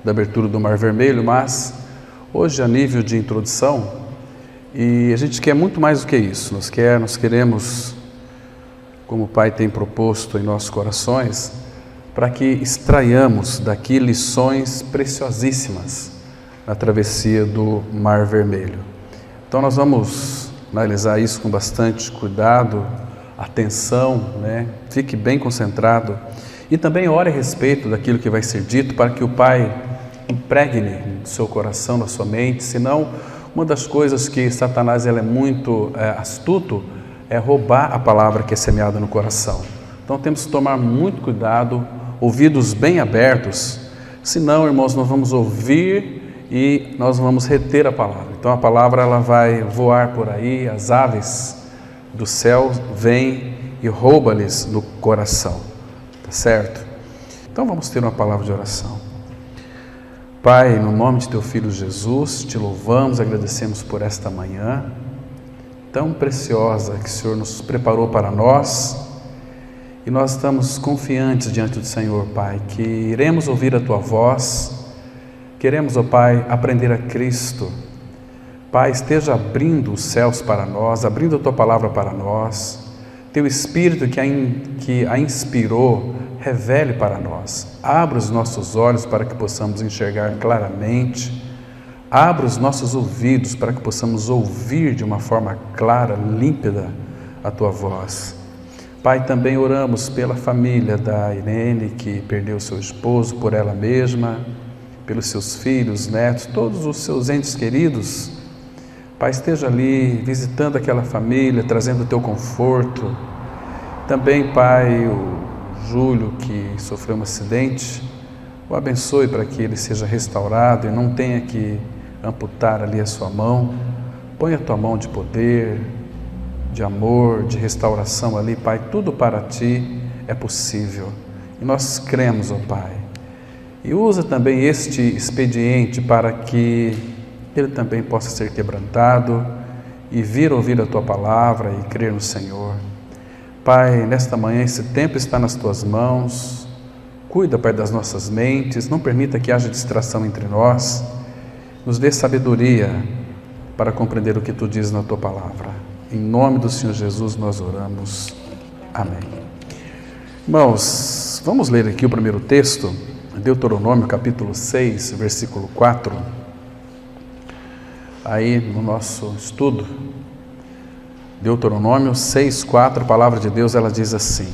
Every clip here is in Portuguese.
da abertura do Mar Vermelho, mas hoje a nível de introdução, e a gente quer muito mais do que isso, nós queremos, como o Pai tem proposto em nossos corações, para que extraiamos daqui lições preciosíssimas na travessia do Mar Vermelho. Então nós vamos analisar isso com bastante cuidado, atenção, Fique bem concentrado e também ore a respeito daquilo que vai ser dito para que o Pai impregne no seu coração, na sua mente. Senão, uma das coisas que Satanás é muito astuto é roubar a palavra que é semeada no coração. Então temos que tomar muito cuidado, ouvidos bem abertos, senão, irmãos, nós vamos ouvir e nós vamos reter a palavra. Então a palavra ela vai voar por aí, as aves do céu vêm e rouba-lhes no coração, tá certo? Então vamos ter uma palavra de oração. Pai, no nome de Teu Filho Jesus, Te louvamos, agradecemos por esta manhã tão preciosa que o Senhor nos preparou para nós, e nós estamos confiantes diante do Senhor, Pai, que iremos ouvir a Tua voz, queremos, ó Pai, aprender a Cristo. Pai, esteja abrindo os céus para nós, abrindo a Tua palavra para nós, Teu Espírito que a inspirou, revele para nós, abra os nossos olhos para que possamos enxergar claramente, abra os nossos ouvidos para que possamos ouvir de uma forma clara, límpida a Tua voz. Pai, também oramos pela família da Irene, que perdeu seu esposo, por ela mesma, pelos seus filhos, netos, todos os seus entes queridos. Pai, esteja ali visitando aquela família, trazendo o Teu conforto. Também, Pai, o Júlio, que sofreu um acidente, o abençoe para que ele seja restaurado e não tenha que amputar ali a sua mão. Põe a Tua mão de poder, de amor, de restauração ali, Pai, tudo para Ti é possível. E nós cremos, ó Pai. E usa também este expediente para que ele também possa ser quebrantado e vir ouvir a Tua palavra e crer no Senhor. Pai, nesta manhã esse tempo está nas Tuas mãos. Cuida, Pai, das nossas mentes, não permita que haja distração entre nós. Nos dê sabedoria para compreender o que Tu dizes na Tua palavra. Em nome do Senhor Jesus nós oramos. Amém. Irmãos, vamos ler aqui o primeiro texto, Deuteronômio capítulo 6, versículo 4. Aí no nosso estudo, Deuteronômio 6:4, a palavra de Deus ela diz assim: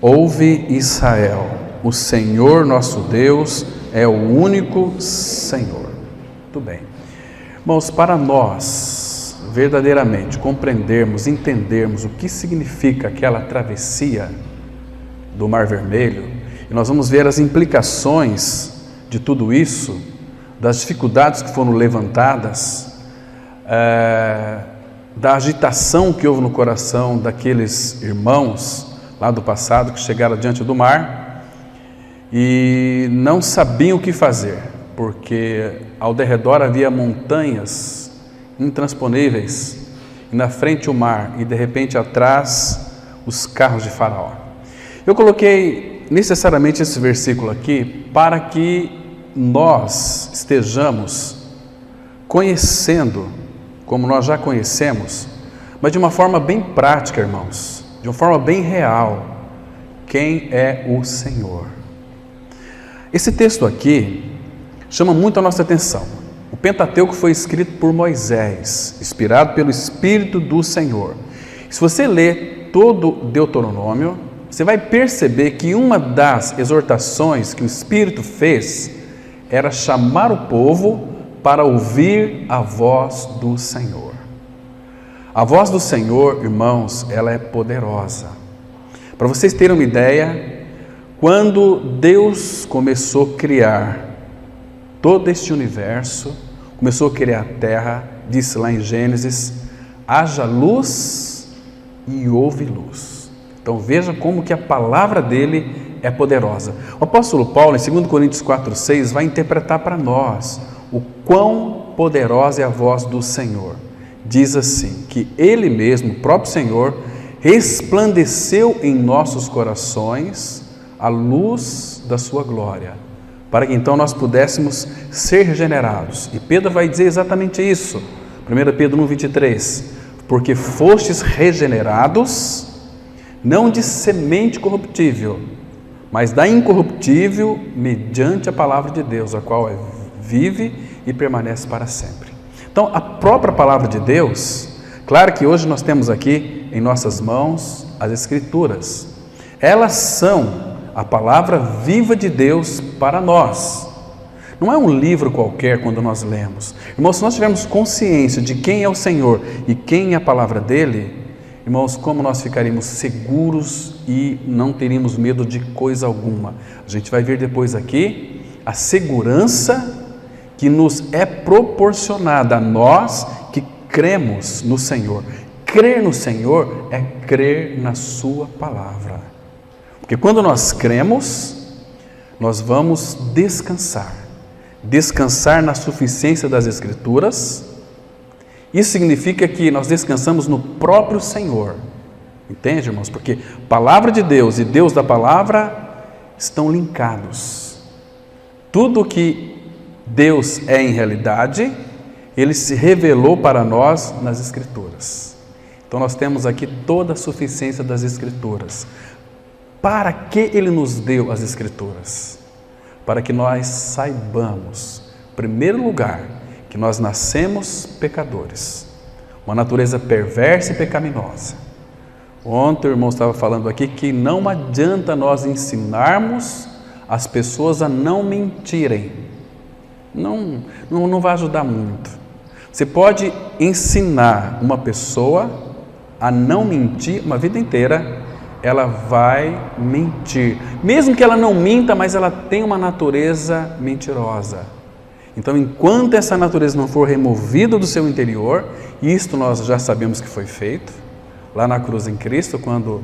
Ouve, Israel, o Senhor nosso Deus é o único Senhor. Muito bem. Irmãos, para nós verdadeiramente compreendermos, entendermos o que significa aquela travessia do Mar Vermelho, e nós vamos ver as implicações de tudo isso, das dificuldades que foram levantadas, da agitação que houve no coração daqueles irmãos lá do passado que chegaram diante do mar e não sabiam o que fazer, porque ao derredor havia montanhas intransponíveis e na frente o mar e de repente atrás os carros de Faraó. Eu coloquei necessariamente esse versículo aqui para que nós estejamos conhecendo, como nós já conhecemos, mas de uma forma bem prática, irmãos, de uma forma bem real, quem é o Senhor. Esse texto aqui chama muito a nossa atenção. O Pentateuco foi escrito por Moisés, inspirado pelo Espírito do Senhor. Se você ler todo o Deuteronômio, você vai perceber que uma das exortações que o Espírito fez era chamar o povo para ouvir a voz do Senhor. A voz do Senhor, irmãos, ela é poderosa. Para vocês terem uma ideia, quando Deus começou a criar todo este universo, começou a criar a terra, disse lá em Gênesis, haja luz e houve luz. Então veja como que a palavra dele é poderosa. O apóstolo Paulo, em 2 Coríntios 4:6, vai interpretar para nós o quão poderosa é a voz do Senhor. Diz assim, que Ele mesmo, o próprio Senhor, resplandeceu em nossos corações a luz da sua glória, para que então nós pudéssemos ser regenerados. E Pedro vai dizer exatamente isso. 1 Pedro 1,23. Porque fostes regenerados, não de semente corruptível, mas da incorruptível, mediante a palavra de Deus, a qual vive e permanece para sempre. Então, a própria palavra de Deus, claro que hoje nós temos aqui em nossas mãos as Escrituras. Elas são a palavra viva de Deus para nós. Não é um livro qualquer quando nós lemos. Irmãos, se nós tivermos consciência de quem é o Senhor e quem é a palavra dele, irmãos, como nós ficaríamos seguros e não teríamos medo de coisa alguma. A gente vai ver depois aqui a segurança que nos é proporcionada a nós que cremos no Senhor. Crer no Senhor é crer na sua palavra. Porque quando nós cremos, nós vamos descansar. Descansar na suficiência das Escrituras. Isso significa que nós descansamos no próprio Senhor. Entende, irmãos? Porque palavra de Deus e Deus da palavra estão linkados. Tudo que Deus é em realidade, Ele se revelou para nós nas Escrituras. Então nós temos aqui toda a suficiência das Escrituras. Para que Ele nos deu as Escrituras? Para que nós saibamos, em primeiro lugar, que nós nascemos pecadores, uma natureza perversa e pecaminosa. Ontem o irmão estava falando aqui que não adianta nós ensinarmos as pessoas a não mentirem. Não vai ajudar muito. Você pode ensinar uma pessoa a não mentir uma vida inteira, ela vai mentir. Mesmo que ela não minta, mas ela tem uma natureza mentirosa. Então, enquanto essa natureza não for removida do seu interior, isto nós já sabemos que foi feito, lá na cruz em Cristo, quando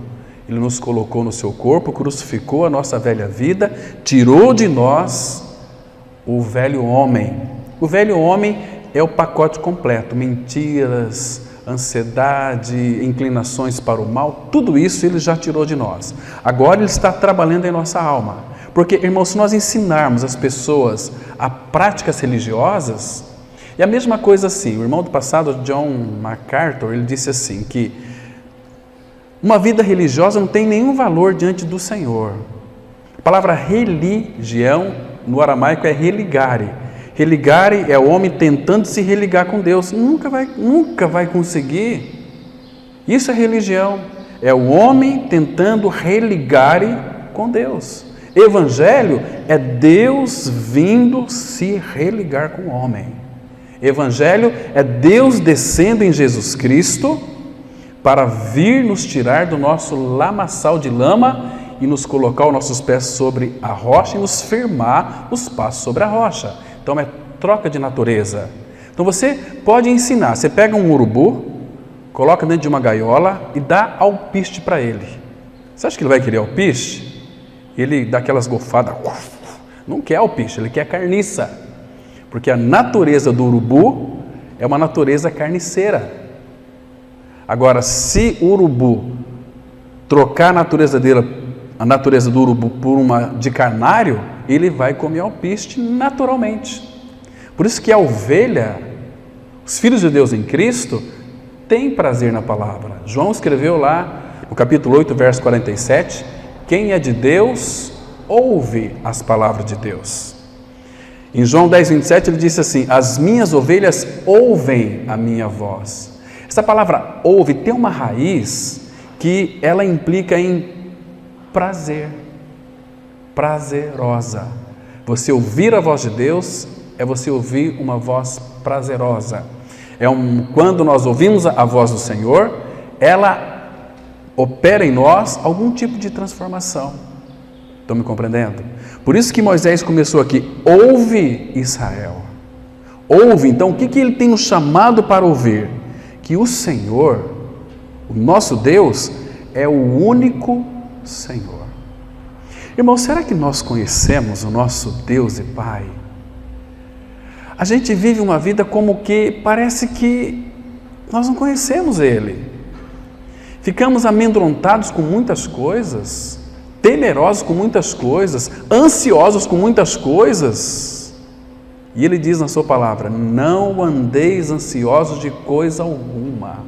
Ele nos colocou no seu corpo, crucificou a nossa velha vida, tirou de nós o velho homem. O velho homem é o pacote completo, mentiras, ansiedade, inclinações para o mal, tudo isso Ele já tirou de nós. Agora Ele está trabalhando em nossa alma. Porque, irmãos, se nós ensinarmos as pessoas a práticas religiosas, é a mesma coisa assim. O irmão do passado, John MacArthur, ele disse assim, que uma vida religiosa não tem nenhum valor diante do Senhor. A palavra religião, no aramaico, é religare. Religare é o homem tentando se religar com Deus. Nunca vai conseguir. Isso é religião. É o homem tentando religare com Deus. Evangelho é Deus vindo se religar com o homem. Evangelho é Deus descendo em Jesus Cristo para vir nos tirar do nosso lamaçal de lama e nos colocar os nossos pés sobre a rocha e nos firmar os passos sobre a rocha. Então é troca de natureza. Então você pode ensinar, você pega um urubu, coloca dentro de uma gaiola e dá alpiste para ele. Você acha que ele vai querer alpiste? Ele dá aquelas golfadas, não quer alpiste, ele quer carniça. Porque a natureza do urubu é uma natureza carniceira. Agora, se o urubu trocar a natureza do urubu por uma de carnário, ele vai comer alpiste naturalmente. Por isso que a ovelha, os filhos de Deus em Cristo, têm prazer na palavra. João escreveu lá no capítulo 8, verso 47, quem é de Deus, ouve as palavras de Deus. Em João 10, 27, ele disse assim, as minhas ovelhas ouvem a minha voz. Essa palavra ouve tem uma raiz que ela implica em prazer, prazerosa. Você ouvir a voz de Deus é você ouvir uma voz prazerosa. Quando nós ouvimos a voz do Senhor, ela opera em nós algum tipo de transformação. Estão me compreendendo? Por isso que Moisés começou aqui, ouve Israel. Ouve, então o que ele tem nos chamado para ouvir? Que o Senhor, o nosso Deus, é o único Senhor. Irmão, será que nós conhecemos o nosso Deus e Pai? A gente vive uma vida como que parece que nós não conhecemos Ele. Ficamos amedrontados com muitas coisas, temerosos com muitas coisas, ansiosos com muitas coisas. E Ele diz na sua palavra: não andeis ansiosos de coisa alguma.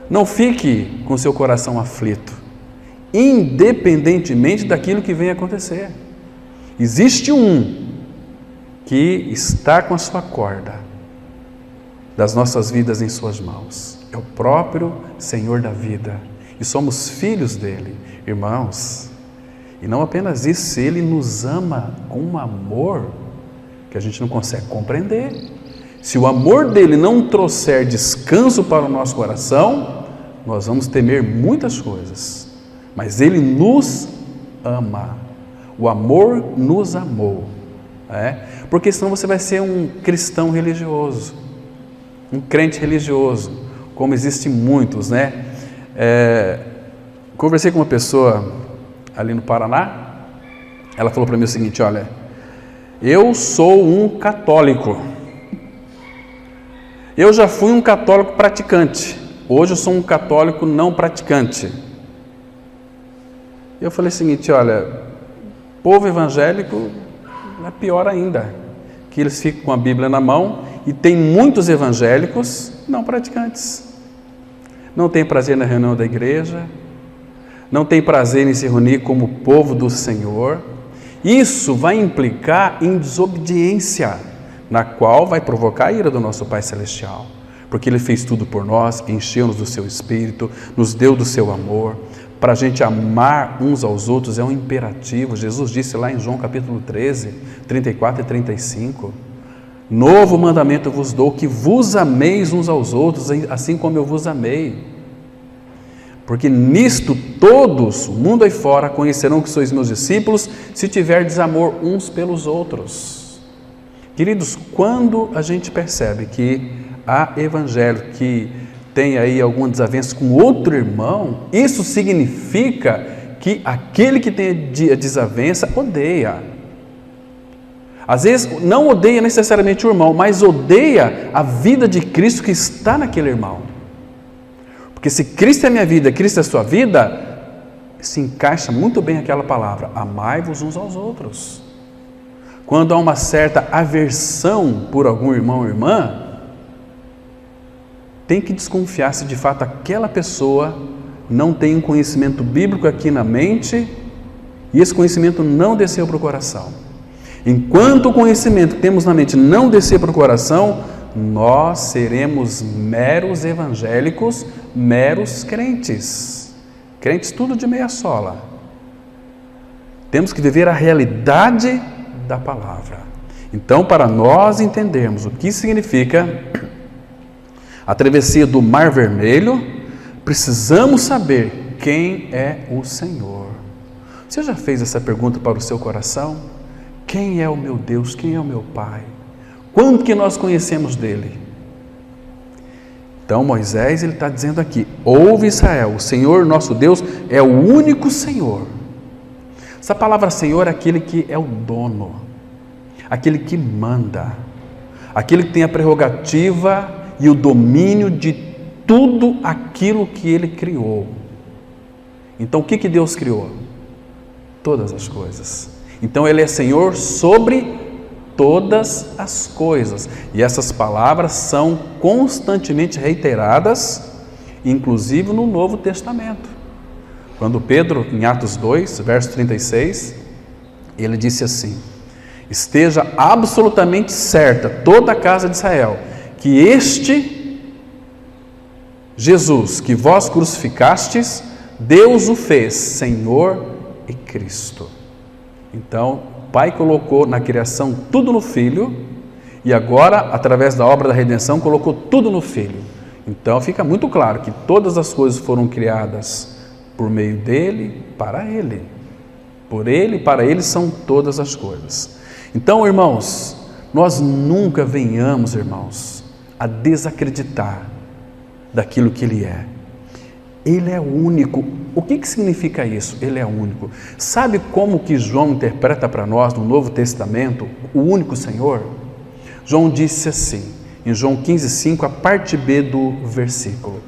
Não fique com seu coração aflito, independentemente daquilo que venha acontecer. Existe um que está com a sua corda das nossas vidas em suas mãos. É o próprio Senhor da vida. E somos filhos dele, irmãos. E não apenas isso, Ele nos ama com um amor que a gente não consegue compreender. Se o amor dele não trouxer descanso para o nosso coração, nós vamos temer muitas coisas. Mas Ele nos ama. O amor nos amou. Porque senão você vai ser um cristão religioso, um crente religioso, como existem muitos, né? Conversei com uma pessoa ali no Paraná. Ela falou para mim o seguinte: olha, eu sou um católico, eu já fui um católico praticante, hoje eu sou um católico não praticante. Eu falei o seguinte: olha, povo evangélico é pior ainda, que eles ficam com a Bíblia na mão, e tem muitos evangélicos não praticantes. Não tem prazer na reunião da igreja, não tem prazer em se reunir como povo do Senhor. Isso vai implicar em desobediência, na qual vai provocar a ira do nosso Pai Celestial, porque Ele fez tudo por nós, encheu-nos do Seu Espírito, nos deu do Seu amor. Para a gente amar uns aos outros é um imperativo. Jesus disse lá em João capítulo 13, 34 e 35, novo mandamento vos dou, que vos ameis uns aos outros, assim como eu vos amei. Porque nisto todos, o mundo aí fora, conhecerão que sois meus discípulos, se tiverdes amor uns pelos outros. Queridos, quando a gente percebe que há evangelho que tem aí alguma desavença com outro irmão, isso significa que aquele que tem a desavença odeia. Às vezes não odeia necessariamente o irmão, mas odeia a vida de Cristo que está naquele irmão. Porque se Cristo é a minha vida, Cristo é a sua vida, se encaixa muito bem aquela palavra: amai-vos uns aos outros. Quando há uma certa aversão por algum irmão ou irmã, tem que desconfiar se de fato aquela pessoa não tem um conhecimento bíblico aqui na mente e esse conhecimento não desceu para o coração. Enquanto o conhecimento que temos na mente não descer para o coração, nós seremos meros evangélicos, meros crentes. Crentes tudo de meia sola. Temos que viver a realidade da palavra. Então, para nós entendermos o que significa a travessia do Mar Vermelho, precisamos saber quem é o Senhor. Você já fez essa pergunta para o seu coração? Quem é o meu Deus? Quem é o meu Pai? Quanto que nós conhecemos dele? Então Moisés, ele está dizendo aqui: ouve Israel, o Senhor nosso Deus é o único Senhor. Essa palavra Senhor é aquele que é o dono, aquele que manda, aquele que tem a prerrogativa e o domínio de tudo aquilo que Ele criou. Então o que Deus criou? Todas as coisas. Então Ele é Senhor sobre todas as coisas. E essas palavras são constantemente reiteradas, inclusive no Novo Testamento. Quando Pedro, em Atos 2, verso 36, ele disse assim: esteja absolutamente certa toda a casa de Israel, que este Jesus, que vós crucificastes, Deus o fez Senhor e Cristo. Então, o Pai colocou na criação tudo no Filho, e agora, através da obra da redenção, colocou tudo no Filho. Então, fica muito claro que todas as coisas foram criadas por meio dele, para ele. Por ele, para ele são todas as coisas. Então, irmãos, nós nunca venhamos, irmãos, a desacreditar daquilo que Ele é. Ele é único. O que significa isso? Ele é único. Sabe como que João interpreta para nós no Novo Testamento o único Senhor? João disse assim, em João 15:5, a parte B do versículo,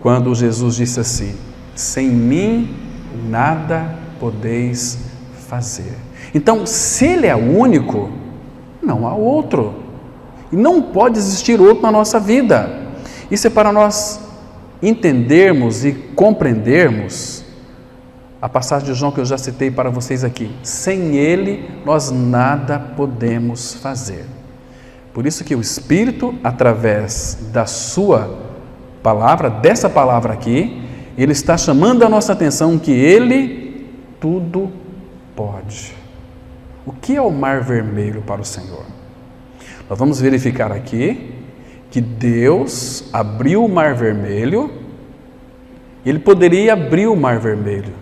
quando Jesus disse assim: sem mim nada podeis fazer. Então, se Ele é único, não há outro. E não pode existir outro na nossa vida. Isso é para nós entendermos e compreendermos a passagem de João que eu já citei para vocês aqui. Sem Ele, nós nada podemos fazer. Por isso que o Espírito, através da sua palavra, dessa palavra aqui, Ele está chamando a nossa atenção que Ele tudo pode. O que é o Mar Vermelho para o Senhor? Nós vamos verificar aqui que Deus abriu o Mar Vermelho. Ele poderia abrir o Mar Vermelho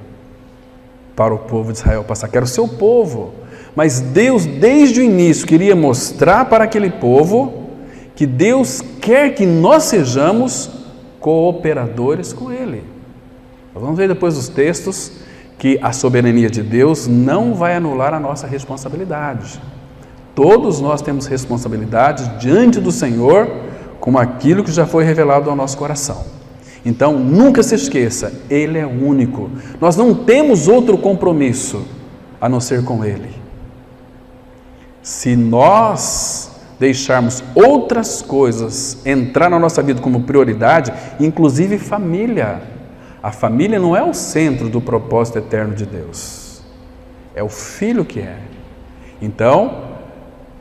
para o povo de Israel passar, que era o seu povo. Mas Deus, desde o início, queria mostrar para aquele povo que Deus quer que nós sejamos cooperadores com Ele. Nós vamos ver depois dos textos que a soberania de Deus não vai anular a nossa responsabilidade. Todos nós temos responsabilidade diante do Senhor com aquilo que já foi revelado ao nosso coração. Então, nunca se esqueça, Ele é único. Nós não temos outro compromisso a não ser com Ele. Se nós deixarmos outras coisas entrar na nossa vida como prioridade, inclusive família, a família não é o centro do propósito eterno de Deus. É o Filho que é. Então,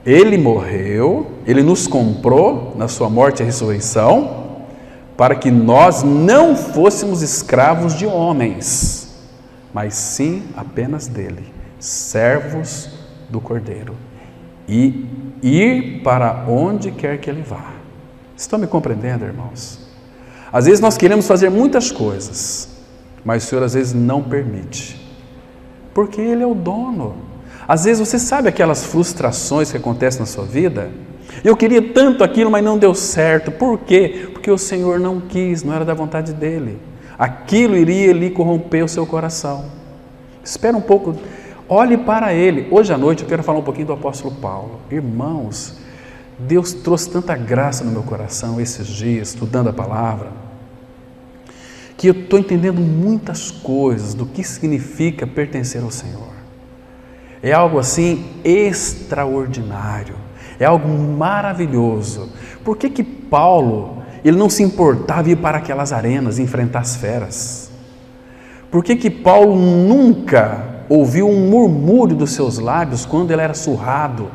Ele morreu, Ele nos comprou na sua morte e ressurreição, para que nós não fôssemos escravos de homens, mas sim apenas dele, servos do Cordeiro, e ir para onde quer que Ele vá. Estão me compreendendo, irmãos? Às vezes nós queremos fazer muitas coisas, mas o Senhor às vezes não permite, porque Ele é o dono. Às vezes você sabe aquelas frustrações que acontecem na sua vida? Eu queria tanto aquilo, mas não deu certo. Por quê? Porque o Senhor não quis, não era da vontade dEle. Aquilo iria lhe corromper o seu coração. Espera um pouco, olhe para Ele. Hoje à noite eu quero falar um pouquinho do apóstolo Paulo. Irmãos, Deus trouxe tanta graça no meu coração esses dias, estudando a palavra, que eu estou entendendo muitas coisas do que significa pertencer ao Senhor. É algo assim extraordinário, é algo maravilhoso. Por que Paulo, ele não se importava em ir para aquelas arenas e enfrentar as feras? Por que Paulo nunca ouviu um murmúrio dos seus lábios quando ele era surrado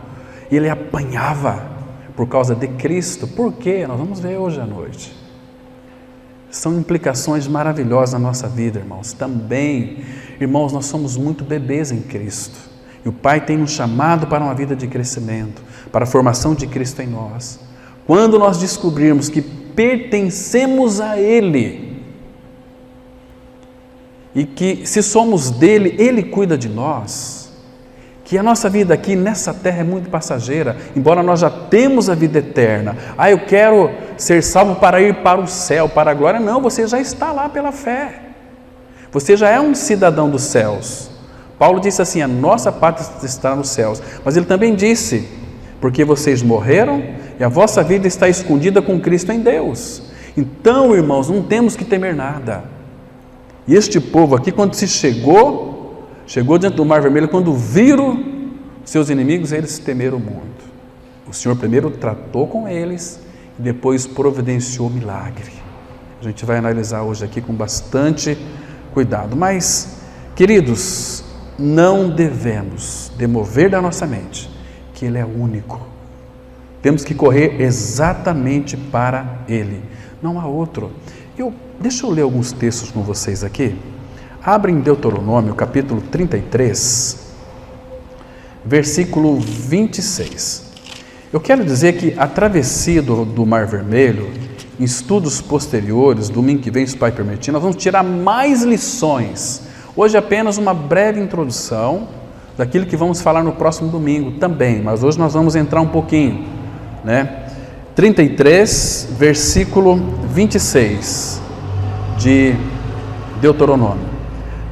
e ele apanhava por causa de Cristo? Por quê? Nós vamos ver hoje à noite. São implicações maravilhosas na nossa vida, irmãos. Também, irmãos, nós somos muito bebês em Cristo. E o Pai tem nos chamado para uma vida de crescimento, para a formação de Cristo em nós. Quando nós descobrirmos que pertencemos a Ele e que se somos dele, Ele cuida de nós, que a nossa vida aqui nessa terra é muito passageira, embora nós já temos a vida eterna. Eu quero ser salvo para ir para o céu, para a glória. Não, você já está lá pela fé. Você já é um cidadão dos céus. Paulo disse assim, a nossa pátria está nos céus. Mas ele também disse, porque vocês morreram e a vossa vida está escondida com Cristo em Deus. Então, irmãos, não temos que temer nada. E este povo aqui, quando se chegou diante do Mar Vermelho, quando viram seus inimigos, eles temeram muito. O Senhor primeiro tratou com eles e depois providenciou o milagre. A gente vai analisar hoje aqui com bastante cuidado. Mas, queridos, não devemos demover da nossa mente que Ele é único. Temos que correr exatamente para Ele. Não há outro. Deixa eu ler alguns textos com vocês aqui. Abre em Deuteronômio, capítulo 33, versículo 26. Eu quero dizer que a travessia do Mar Vermelho, em estudos posteriores, domingo que vem, se o Pai permitir, nós vamos tirar mais lições. Hoje apenas uma breve introdução daquilo que vamos falar no próximo domingo também, mas hoje nós vamos entrar um pouquinho, 33, versículo 26 de Deuteronômio.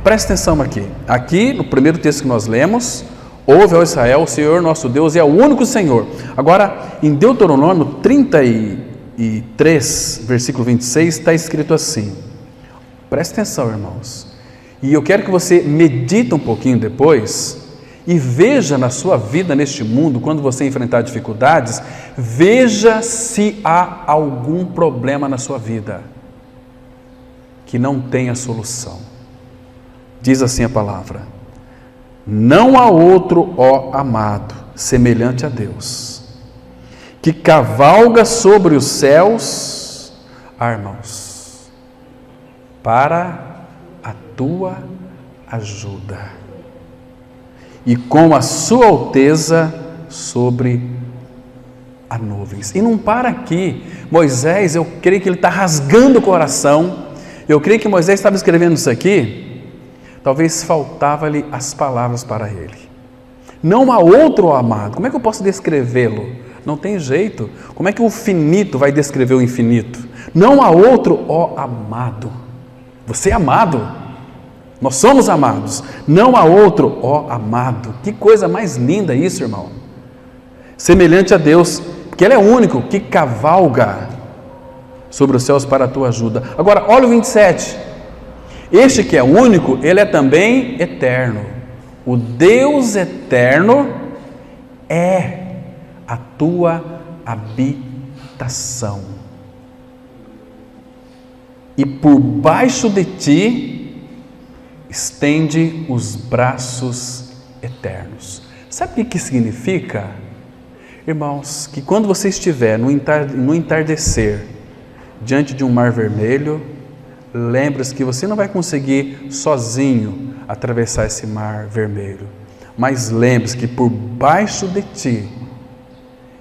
Presta atenção aqui. Aqui, no primeiro texto que nós lemos, ouve, ó Israel, o Senhor nosso Deus é o único Senhor. Agora, em Deuteronômio 33, versículo 26, está escrito assim. Presta atenção, irmãos. E eu quero que você medite um pouquinho depois e veja na sua vida neste mundo, quando você enfrentar dificuldades, veja se há algum problema na sua vida que não tenha solução. Diz assim a palavra: não há outro, ó amado, semelhante a Deus, que cavalga sobre os céus, irmãos, para a tua ajuda, e com a sua alteza sobre as nuvens. E não para aqui. Moisés, eu creio que ele está rasgando o coração. Eu creio que Moisés estava escrevendo isso aqui, talvez faltava-lhe as palavras para ele. Não há outro, ó amado. Como é que eu posso descrevê-lo? Não tem jeito. Como é que o finito vai descrever o infinito? Não há outro, ó amado. Você é amado. Nós somos amados. Não há outro, ó amado. Que coisa mais linda isso, irmão. Semelhante a Deus, porque Ele é o único que cavalga sobre os céus para a tua ajuda. Agora, olha o 27. Este que é único, Ele é também eterno. O Deus eterno é a tua habitação. E por baixo de ti estende os braços eternos. Sabe o que significa? Irmãos, que quando você estiver no entardecer, diante de um mar vermelho, lembre-se que você não vai conseguir sozinho atravessar esse mar vermelho. Mas lembre-se que por baixo de ti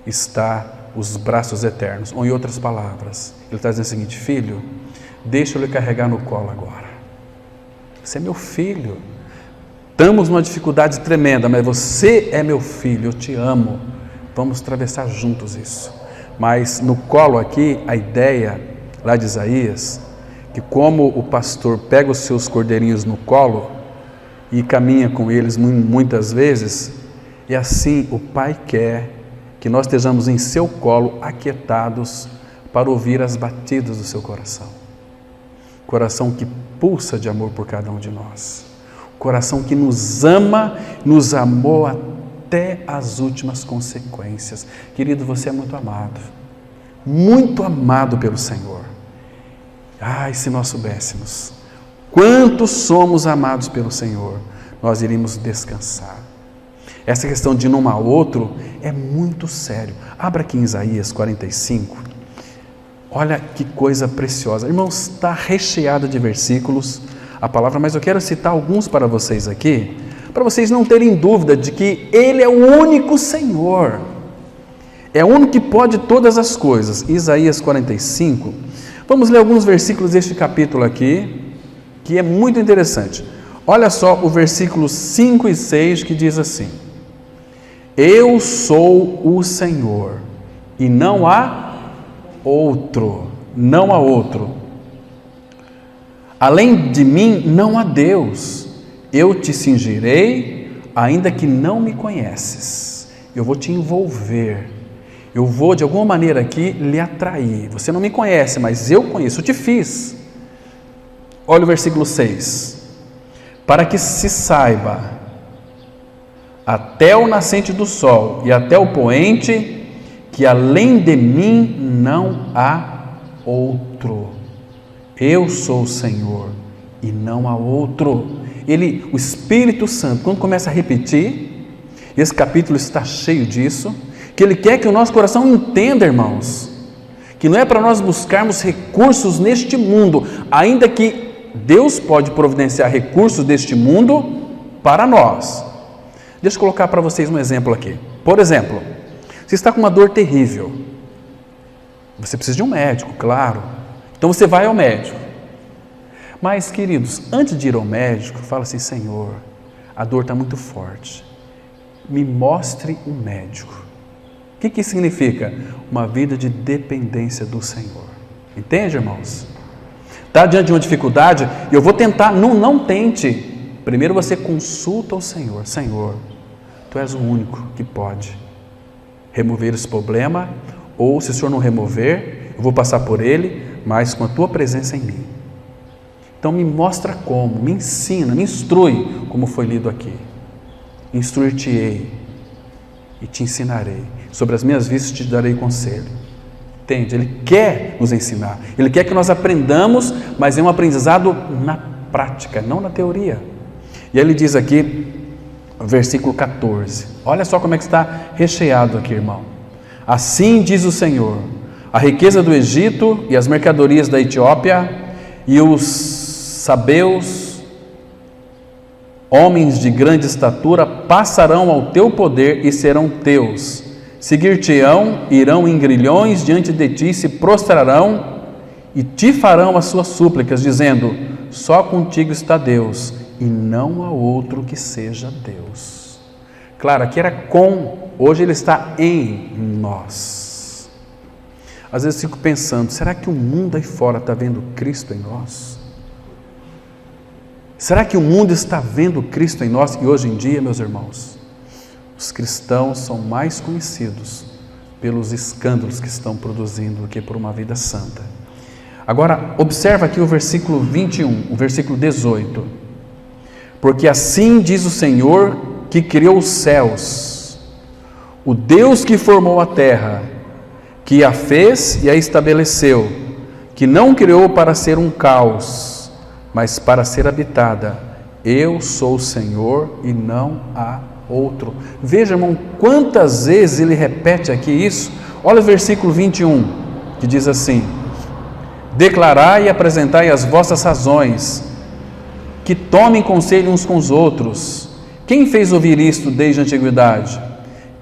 está os braços eternos. Ou em outras palavras, ele está dizendo o seguinte: filho, deixa eu lhe carregar no colo agora. Você é meu filho. Estamos numa dificuldade tremenda, mas você é meu filho, eu te amo. Vamos atravessar juntos isso. Mas no colo aqui, a ideia lá de Isaías, que como o pastor pega os seus cordeirinhos no colo e caminha com eles muitas vezes, e assim o Pai quer que nós estejamos em seu colo, aquietados, para ouvir as batidas do seu coração. Coração que pulsa de amor por cada um de nós. Coração que nos ama, nos amou até as últimas consequências. Querido, você é muito amado pelo Senhor. Ai, se nós soubéssemos quanto somos amados pelo Senhor, nós iríamos descansar. Essa questão de não há outro é muito sério. Abra aqui em Isaías 45. Olha que coisa preciosa. Irmãos, está recheada de versículos a palavra, mas eu quero citar alguns para vocês aqui, para vocês não terem dúvida de que Ele é o único Senhor. É o único que pode todas as coisas. Isaías 45. Vamos ler alguns versículos deste capítulo aqui, que é muito interessante. Olha só o versículo 5 e 6 que diz assim: eu sou o Senhor e não há outro, não há outro. Além de mim não há Deus. Eu te cingirei, ainda que não me conheces. Eu vou te envolver. Eu vou de alguma maneira aqui lhe atrair. Você não me conhece, mas eu conheço, eu te fiz. Olha o versículo 6. Para que se saiba, até o nascente do sol e até o poente, que além de mim não há outro. Eu sou o Senhor e não há outro. O Espírito Santo, quando começa a repetir, esse capítulo está cheio disso, que Ele quer que o nosso coração entenda, irmãos, que não é para nós buscarmos recursos neste mundo, ainda que Deus pode providenciar recursos deste mundo para nós. Deixa eu colocar para vocês um exemplo aqui. Por exemplo, você está com uma dor terrível. Você precisa de um médico, claro. Então você vai ao médico. Mas, queridos, antes de ir ao médico, fala assim: Senhor, a dor está muito forte. Me mostre um médico. O que isso significa? Uma vida de dependência do Senhor. Entende, irmãos? Está diante de uma dificuldade, e eu vou tentar, não tente. Primeiro você consulta o Senhor. Senhor, Tu és o único que pode remover esse problema, ou se o Senhor não remover, eu vou passar por ele, mas com a Tua presença em mim. Então me mostra como, me ensina, me instrui, como foi lido aqui. Instruir-te-ei e te ensinarei. Sobre as minhas vistas te darei conselho. Entende? Ele quer nos ensinar. Ele quer que nós aprendamos, mas é um aprendizado na prática, não na teoria. E aí ele diz aqui, versículo 14. Olha só como é que está recheado aqui, irmão. Assim diz o Senhor: a riqueza do Egito e as mercadorias da Etiópia e os sabeus, homens de grande estatura, passarão ao teu poder e serão teus. Seguir-te-ão, irão em grilhões diante de ti, se prostrarão e te farão as suas súplicas, dizendo: só contigo está Deus, e não há outro que seja Deus. Claro, aqui era com, hoje ele está em nós. Às vezes eu fico pensando, será que o mundo aí fora está vendo Cristo em nós? Será que o mundo está vendo Cristo em nós? E hoje em dia, meus irmãos, os cristãos são mais conhecidos pelos escândalos que estão produzindo do que por uma vida santa. Agora, observa aqui o versículo 21, o versículo 18. Porque assim diz o Senhor que criou os céus, o Deus que formou a terra, que a fez e a estabeleceu, que não criou para ser um caos, mas para ser habitada. Eu sou o Senhor e não há outro. Veja, irmão, quantas vezes ele repete aqui isso. Olha o versículo 21, que diz assim: declarai e apresentai as vossas razões, que tomem conselho uns com os outros. Quem fez ouvir isto desde a antiguidade?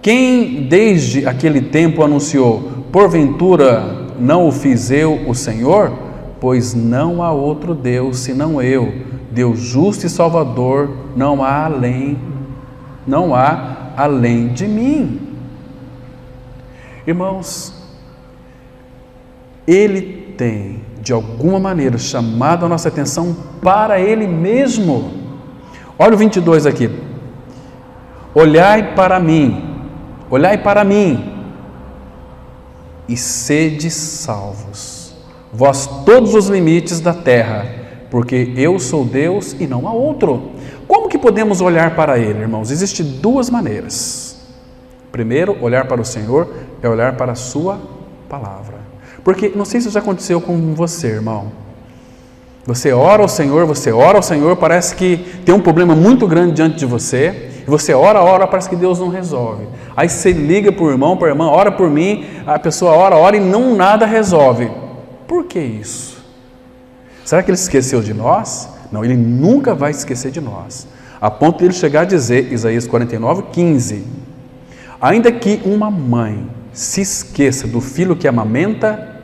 Quem desde aquele tempo anunciou? Porventura não o fiz eu, o Senhor? Pois não há outro Deus senão eu, Deus justo e salvador, não há além de mim. Irmãos, Ele tem, de alguma maneira, chamado a nossa atenção para Ele mesmo. Olha o 22 aqui. Olhai para mim, e sede salvos, vós todos os limites da terra, porque eu sou Deus e não há outro. Como que podemos olhar para Ele, irmãos? Existem duas maneiras. Primeiro, olhar para o Senhor é olhar para a Sua palavra. Porque, não sei se isso já aconteceu com você, irmão. Você ora ao Senhor, parece que tem um problema muito grande diante de você, e você ora, parece que Deus não resolve. Aí você liga para o irmão, para a irmã, ora por mim, a pessoa ora e não nada resolve. Por que isso? Será que Ele esqueceu de nós? Não, Ele nunca vai esquecer de nós. A ponto de Ele chegar a dizer, Isaías 49:15, ainda que uma mãe se esqueça do filho que amamenta,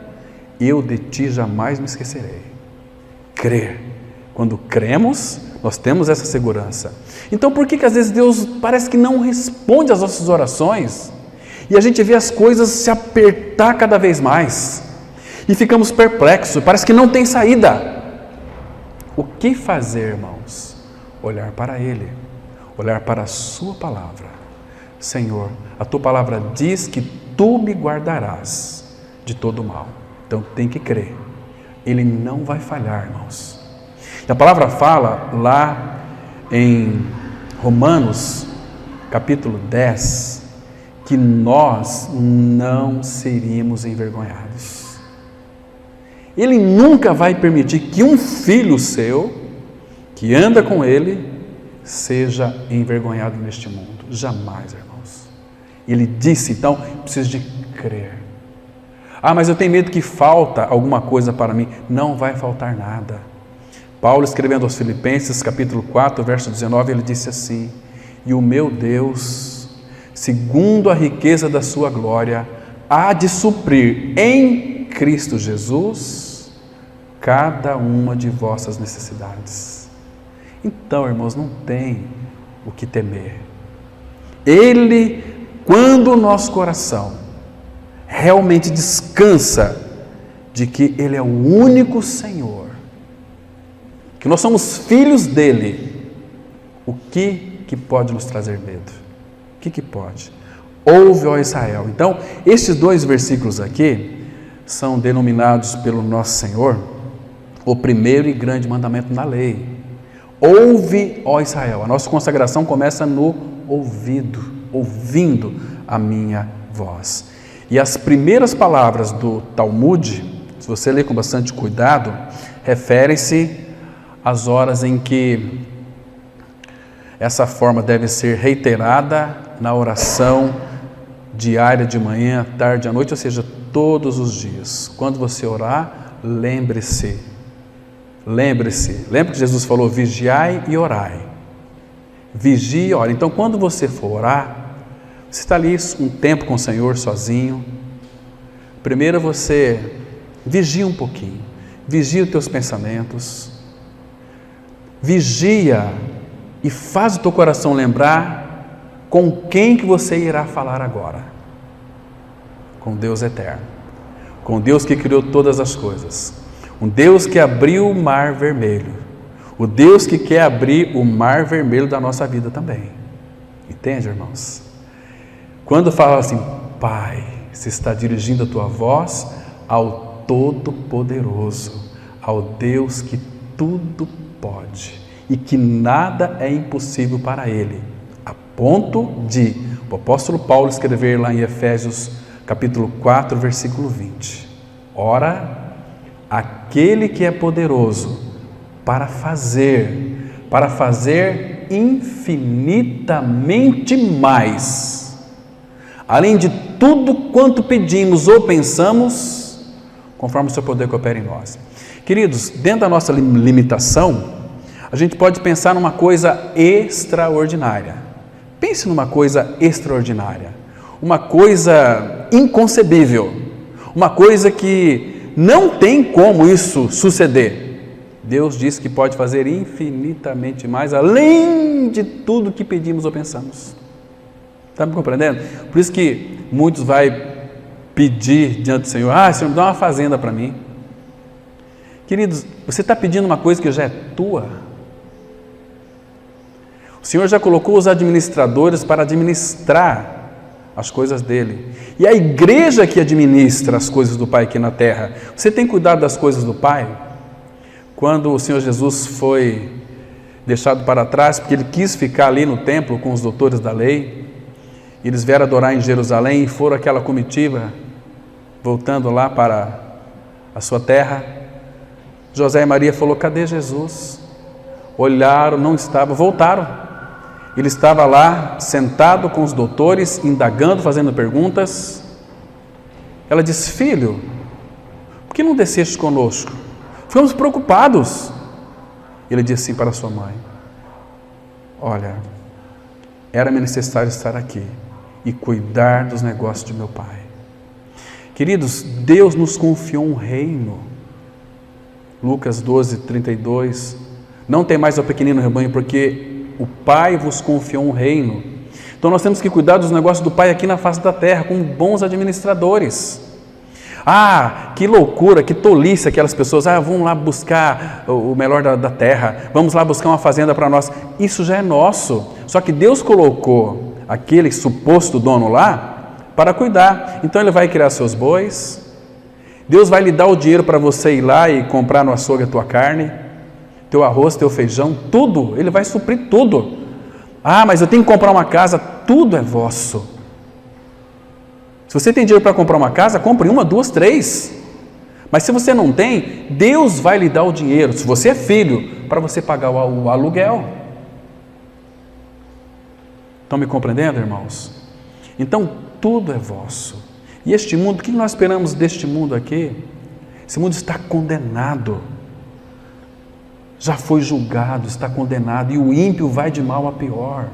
eu de ti jamais me esquecerei. Crer. Quando cremos, nós temos essa segurança. Então por que às vezes Deus parece que não responde às nossas orações? E a gente vê as coisas se apertar cada vez mais. E ficamos perplexos, parece que não tem saída. O que fazer, irmãos? Olhar para Ele, olhar para a Sua palavra. Senhor, a Tua palavra diz que Tu me guardarás de todo mal. Então tem que crer. Ele não vai falhar, irmãos. E a palavra fala lá em Romanos, capítulo 10, que nós não seríamos envergonhados. Ele nunca vai permitir que um filho seu, que anda com Ele, seja envergonhado neste mundo. Jamais, irmãos. Ele disse, então, preciso de crer. Ah, mas eu tenho medo que falta alguma coisa para mim. Não vai faltar nada. Paulo, escrevendo aos Filipenses, capítulo 4, verso 19, ele disse assim: e o meu Deus, segundo a riqueza da sua glória, há de suprir em Cristo Jesus cada uma de vossas necessidades. Então, irmãos, não tem o que temer. Ele, quando o nosso coração realmente descansa de que Ele é o único Senhor, que nós somos filhos dEle, o que pode nos trazer medo? O que pode? Ouve, ó Israel. Então, estes dois versículos aqui são denominados pelo nosso Senhor o primeiro e grande mandamento na lei. Ouve, ó Israel. A nossa consagração começa no ouvido, ouvindo a minha voz. E as primeiras palavras do Talmud, se você ler com bastante cuidado, referem-se às horas em que essa forma deve ser reiterada na oração diária de manhã, tarde, à noite, ou seja, todos os dias. Quando você orar, lembre-se que Jesus falou: vigiai e orai. Vigie e ore. Então, quando você for orar, você está ali um tempo com o Senhor sozinho. Primeiro você vigia um pouquinho, vigia os teus pensamentos, vigia e faz o teu coração lembrar com quem que você irá falar agora. Com Deus eterno, com Deus que criou todas as coisas, um Deus que abriu o mar vermelho, o Deus que quer abrir o mar vermelho da nossa vida também. Entende, irmãos? Quando fala assim, Pai, você está dirigindo a tua voz ao Todo-Poderoso, ao Deus que tudo pode e que nada é impossível para Ele, a ponto de o apóstolo Paulo escrever lá em Efésios capítulo 4, versículo 20, ora, aquele que é poderoso para fazer infinitamente mais, além de tudo quanto pedimos ou pensamos, conforme o seu poder que opera em nós. Queridos, dentro da nossa limitação, a gente pode pensar numa coisa extraordinária. Pense numa coisa extraordinária, uma coisa inconcebível, uma coisa que não tem como isso suceder. Deus diz que pode fazer infinitamente mais, além de tudo que pedimos ou pensamos. Está me compreendendo? Por isso que muitos vão pedir diante do Senhor: Senhor, me dá uma fazenda para mim. Queridos, você está pedindo uma coisa que já é tua. O Senhor já colocou os administradores para administrar as coisas dele. E a igreja que administra as coisas do Pai aqui na terra. Você tem cuidado das coisas do Pai? Quando o Senhor Jesus foi deixado para trás, porque ele quis ficar ali no templo com os doutores da lei, eles vieram adorar em Jerusalém e foram aquela comitiva, voltando lá para a sua terra. José e Maria falou: cadê Jesus? Olharam, não estava, voltaram. Ele estava lá, sentado com os doutores, indagando, fazendo perguntas. Ela disse: filho, por que não desceste conosco? Ficamos preocupados. Ele disse assim para sua mãe: olha, era-me necessário estar aqui e cuidar dos negócios de meu pai. Queridos, Deus nos confiou um reino. Lucas 12, 32. Não tem mais o pequenino rebanho, porque o Pai vos confiou um reino. Então nós temos que cuidar dos negócios do Pai aqui na face da terra, com bons administradores. Que loucura, que tolice aquelas pessoas: vamos lá buscar o melhor da terra, vamos lá buscar uma fazenda para nós. Isso já é nosso, só que Deus colocou aquele suposto dono lá para cuidar. Então ele vai criar seus bois, Deus vai lhe dar o dinheiro para você ir lá e comprar no açougue a tua carne, teu arroz, teu feijão, tudo, ele vai suprir tudo. Mas eu tenho que comprar uma casa. Tudo é vosso. Se você tem dinheiro para comprar uma casa, compre 1, 2, 3. Mas se você não tem, Deus vai lhe dar o dinheiro, se você é filho, para você pagar o aluguel. Estão me compreendendo, irmãos? Então, tudo é vosso. E este mundo, o que nós esperamos deste mundo aqui? Esse mundo está condenado. Já foi julgado, está condenado, e o ímpio vai de mal a pior.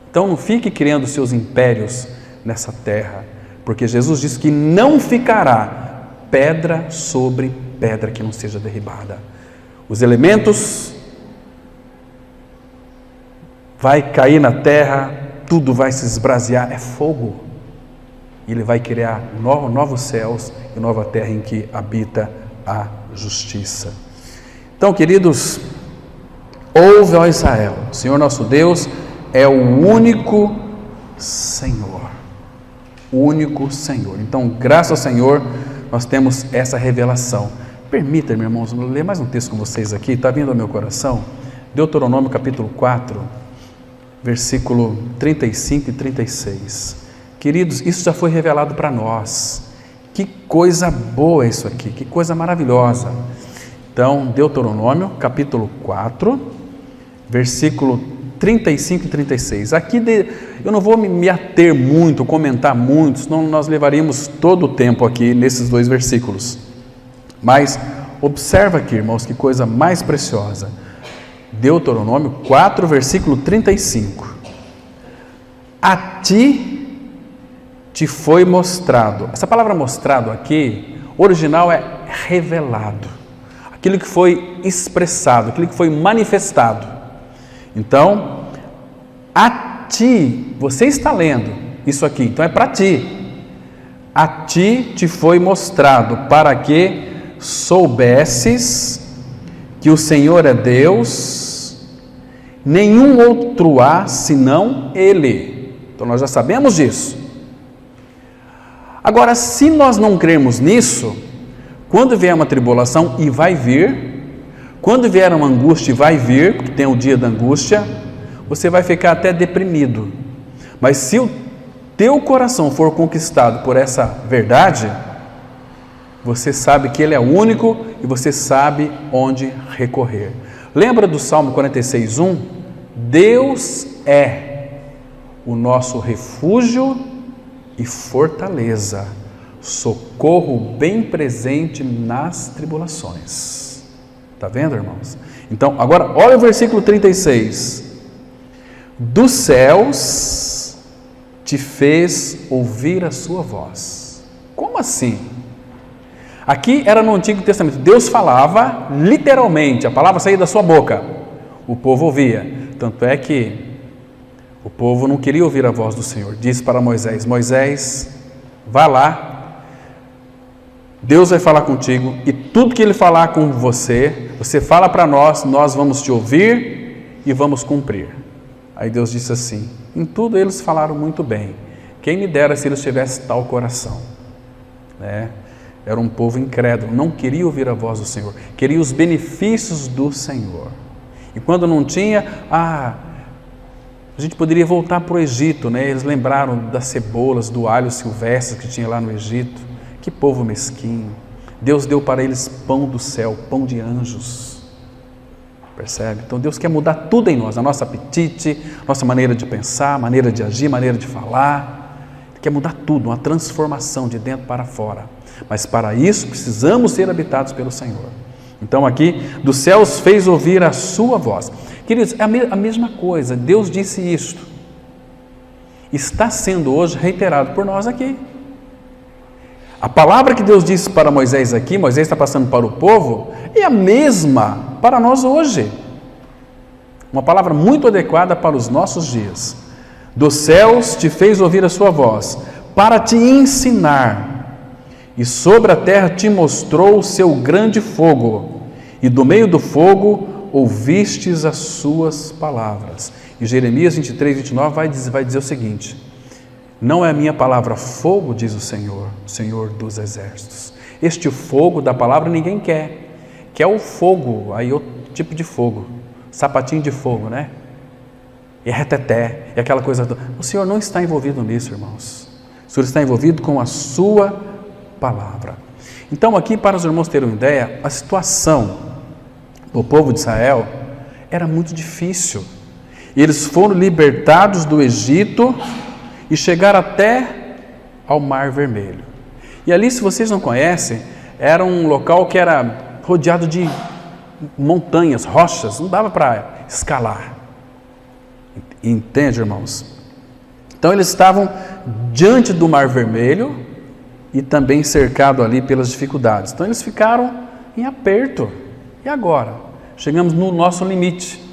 Então não fique criando seus impérios nessa terra, porque Jesus disse que não ficará pedra sobre pedra que não seja derribada. Os elementos vai cair na terra, tudo vai se esbrasear, é fogo. Ele vai criar novos céus e nova terra em que habita a justiça. Então, queridos, ouve, ó Israel, o Senhor nosso Deus é o único Senhor. O único Senhor. Então, graças ao Senhor, nós temos essa revelação. Permita-me, irmãos, eu ler mais um texto com vocês aqui, está vindo ao meu coração. Deuteronômio capítulo 4, versículo 35 e 36. Queridos, isso já foi revelado para nós. Que coisa boa isso aqui, que coisa maravilhosa. Então, Deuteronômio capítulo 4, versículo 35 e 36. Aqui eu não vou me ater muito, comentar muito, senão nós levaríamos todo o tempo aqui nesses dois versículos. Mas observa aqui, irmãos, que coisa mais preciosa. Deuteronômio 4, versículo 35. A ti te foi mostrado. Essa palavra mostrado aqui, original é revelado. Aquilo que foi expressado, aquilo que foi manifestado. Então, a ti, você está lendo isso aqui, então é para ti. A ti te foi mostrado para que soubesses que o Senhor é Deus, nenhum outro há senão Ele. Então nós já sabemos disso. Agora, se nós não crermos nisso, quando vier uma tribulação, e vai vir, quando vier uma angústia, e vai vir, porque tem o dia da angústia, você vai ficar até deprimido. Mas se o teu coração for conquistado por essa verdade, você sabe que Ele é único e você sabe onde recorrer. Lembra do Salmo 46:1? Deus é o nosso refúgio e fortaleza, socorro bem presente nas tribulações. Está vendo, irmãos? Então, agora olha o versículo 36. Dos céus te fez ouvir a sua voz. Como assim? Aqui era no Antigo Testamento, Deus falava literalmente, a palavra saía da sua boca, o povo ouvia. Tanto é que o povo não queria ouvir a voz do Senhor. Disse para Moisés: Moisés, vá lá, Deus vai falar contigo, e tudo que Ele falar com você, você fala para nós, nós vamos te ouvir e vamos cumprir. Aí Deus disse assim: em tudo eles falaram muito bem, quem me dera se eles tivessem tal coração, né? Era um povo incrédulo, não queria ouvir a voz do Senhor, queria os benefícios do Senhor. E quando não tinha, a gente poderia voltar para o Egito, né? Eles lembraram das cebolas, do alho silvestre que tinha lá no Egito. Que povo mesquinho. Deus deu para eles pão do céu, pão de anjos. Percebe? Então Deus quer mudar tudo em nós, a nosso apetite, nossa maneira de pensar, maneira de agir, maneira de falar. Ele quer mudar tudo, uma transformação de dentro para fora. Mas para isso precisamos ser habitados pelo Senhor. Então aqui, dos céus fez ouvir a sua voz. Queridos, é a mesma coisa, Deus disse isto. Está sendo hoje reiterado por nós aqui. A palavra que Deus disse para Moisés aqui, Moisés está passando para o povo, é a mesma para nós hoje. Uma palavra muito adequada para os nossos dias. Dos céus te fez ouvir a sua voz, para te ensinar. E sobre a terra te mostrou o seu grande fogo, e do meio do fogo ouvistes as suas palavras. E Jeremias 23:29 vai dizer o seguinte: não é a minha palavra fogo, diz o Senhor dos exércitos. Este fogo da palavra ninguém quer. Quer o fogo, aí outro tipo de fogo, sapatinho de fogo, né? E reteté, e aquela coisa toda. O Senhor não está envolvido nisso, irmãos. O Senhor está envolvido com a sua palavra. Então aqui, para os irmãos terem uma ideia, a situação do povo de Israel era muito difícil. Eles foram libertados do Egito e chegaram até ao Mar Vermelho. E ali, se vocês não conhecem, era um local que era rodeado de montanhas, rochas, não dava para escalar. Entende, irmãos? Então eles estavam diante do Mar Vermelho e também cercado ali pelas dificuldades. Então eles ficaram em aperto. E agora? Chegamos no nosso limite.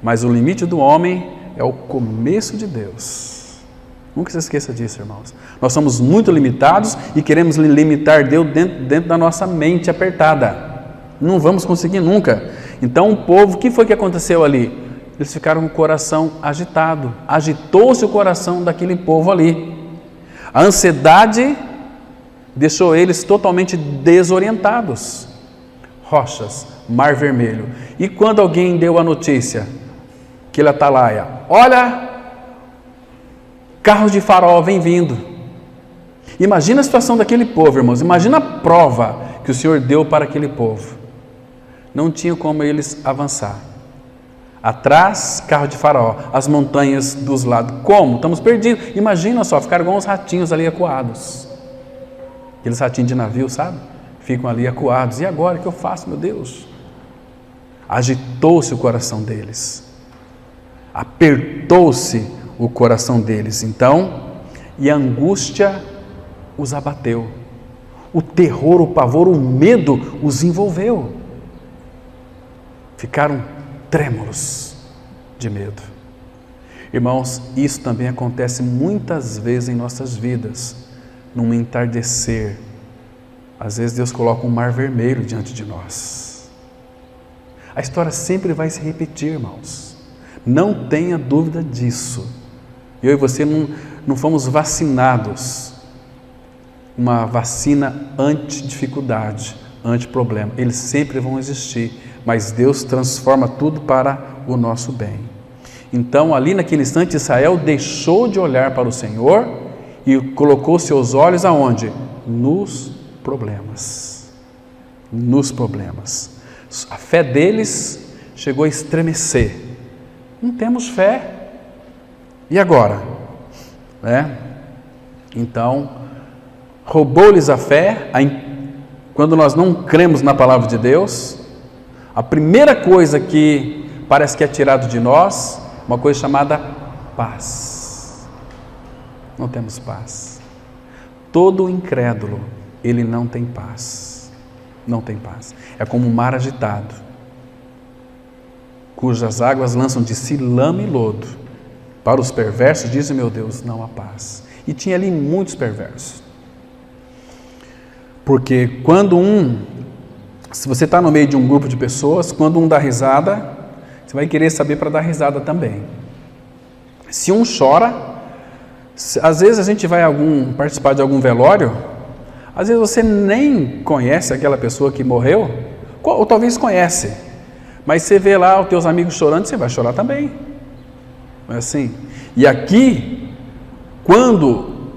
Mas o limite do homem é o começo de Deus. Nunca se esqueça disso, irmãos. Nós somos muito limitados e queremos limitar Deus dentro da nossa mente apertada. Não vamos conseguir nunca. Então o povo, o que foi que aconteceu ali? Eles ficaram com o coração agitado. Agitou-se o coração daquele povo ali. A ansiedade deixou eles totalmente desorientados. rochas, Mar Vermelho. E quando alguém deu a notícia, aquele atalaia, olha, carros de Faraó vem vindo. Imagina a situação daquele povo, irmãos, imagina a prova que o Senhor deu para aquele povo. Não tinha como eles avançar. Atrás, carro de Faraó, as montanhas dos lados. Como? Estamos perdidos. Imagina só, ficaram igual uns ratinhos ali acuados. Aqueles ratinhos de navio, sabe? Ficam ali acuados. E agora, o que eu faço, meu Deus? Agitou-se o coração deles. Apertou-se o coração deles. Então, e a angústia os abateu. O terror, o pavor, o medo os envolveu. Ficaram trêmulos de medo. Irmãos, isso também acontece muitas vezes em nossas vidas, num entardecer. Às vezes Deus coloca um mar vermelho diante de nós. A história sempre vai se repetir, irmãos. Não tenha dúvida disso. Eu e você não fomos vacinados. Uma vacina anti-dificuldade, anti-problema. Eles sempre vão existir. Mas Deus transforma tudo para o nosso bem. Então, ali naquele instante, Israel deixou de olhar para o Senhor e colocou seus olhos aonde? Nos problemas. Nos problemas. A fé deles chegou a estremecer. Não temos fé. E agora? Então, roubou-lhes a fé. Quando nós não cremos na palavra de Deus, a primeira coisa que parece que é tirado de nós, uma coisa chamada paz. Não temos paz. Todo incrédulo, ele não tem paz. Não tem paz. É como um mar agitado, cujas águas lançam de si lama e lodo. Para os perversos, dizem, meu Deus, não há paz. E tinha ali muitos perversos. Porque se você está no meio de um grupo de pessoas, quando um dá risada, você vai querer saber para dar risada também. Se um chora, às vezes a gente vai participar de algum velório, às vezes você nem conhece aquela pessoa que morreu, ou talvez conhece, mas você vê lá os teus amigos chorando, você vai chorar também. Não é assim? E aqui, quando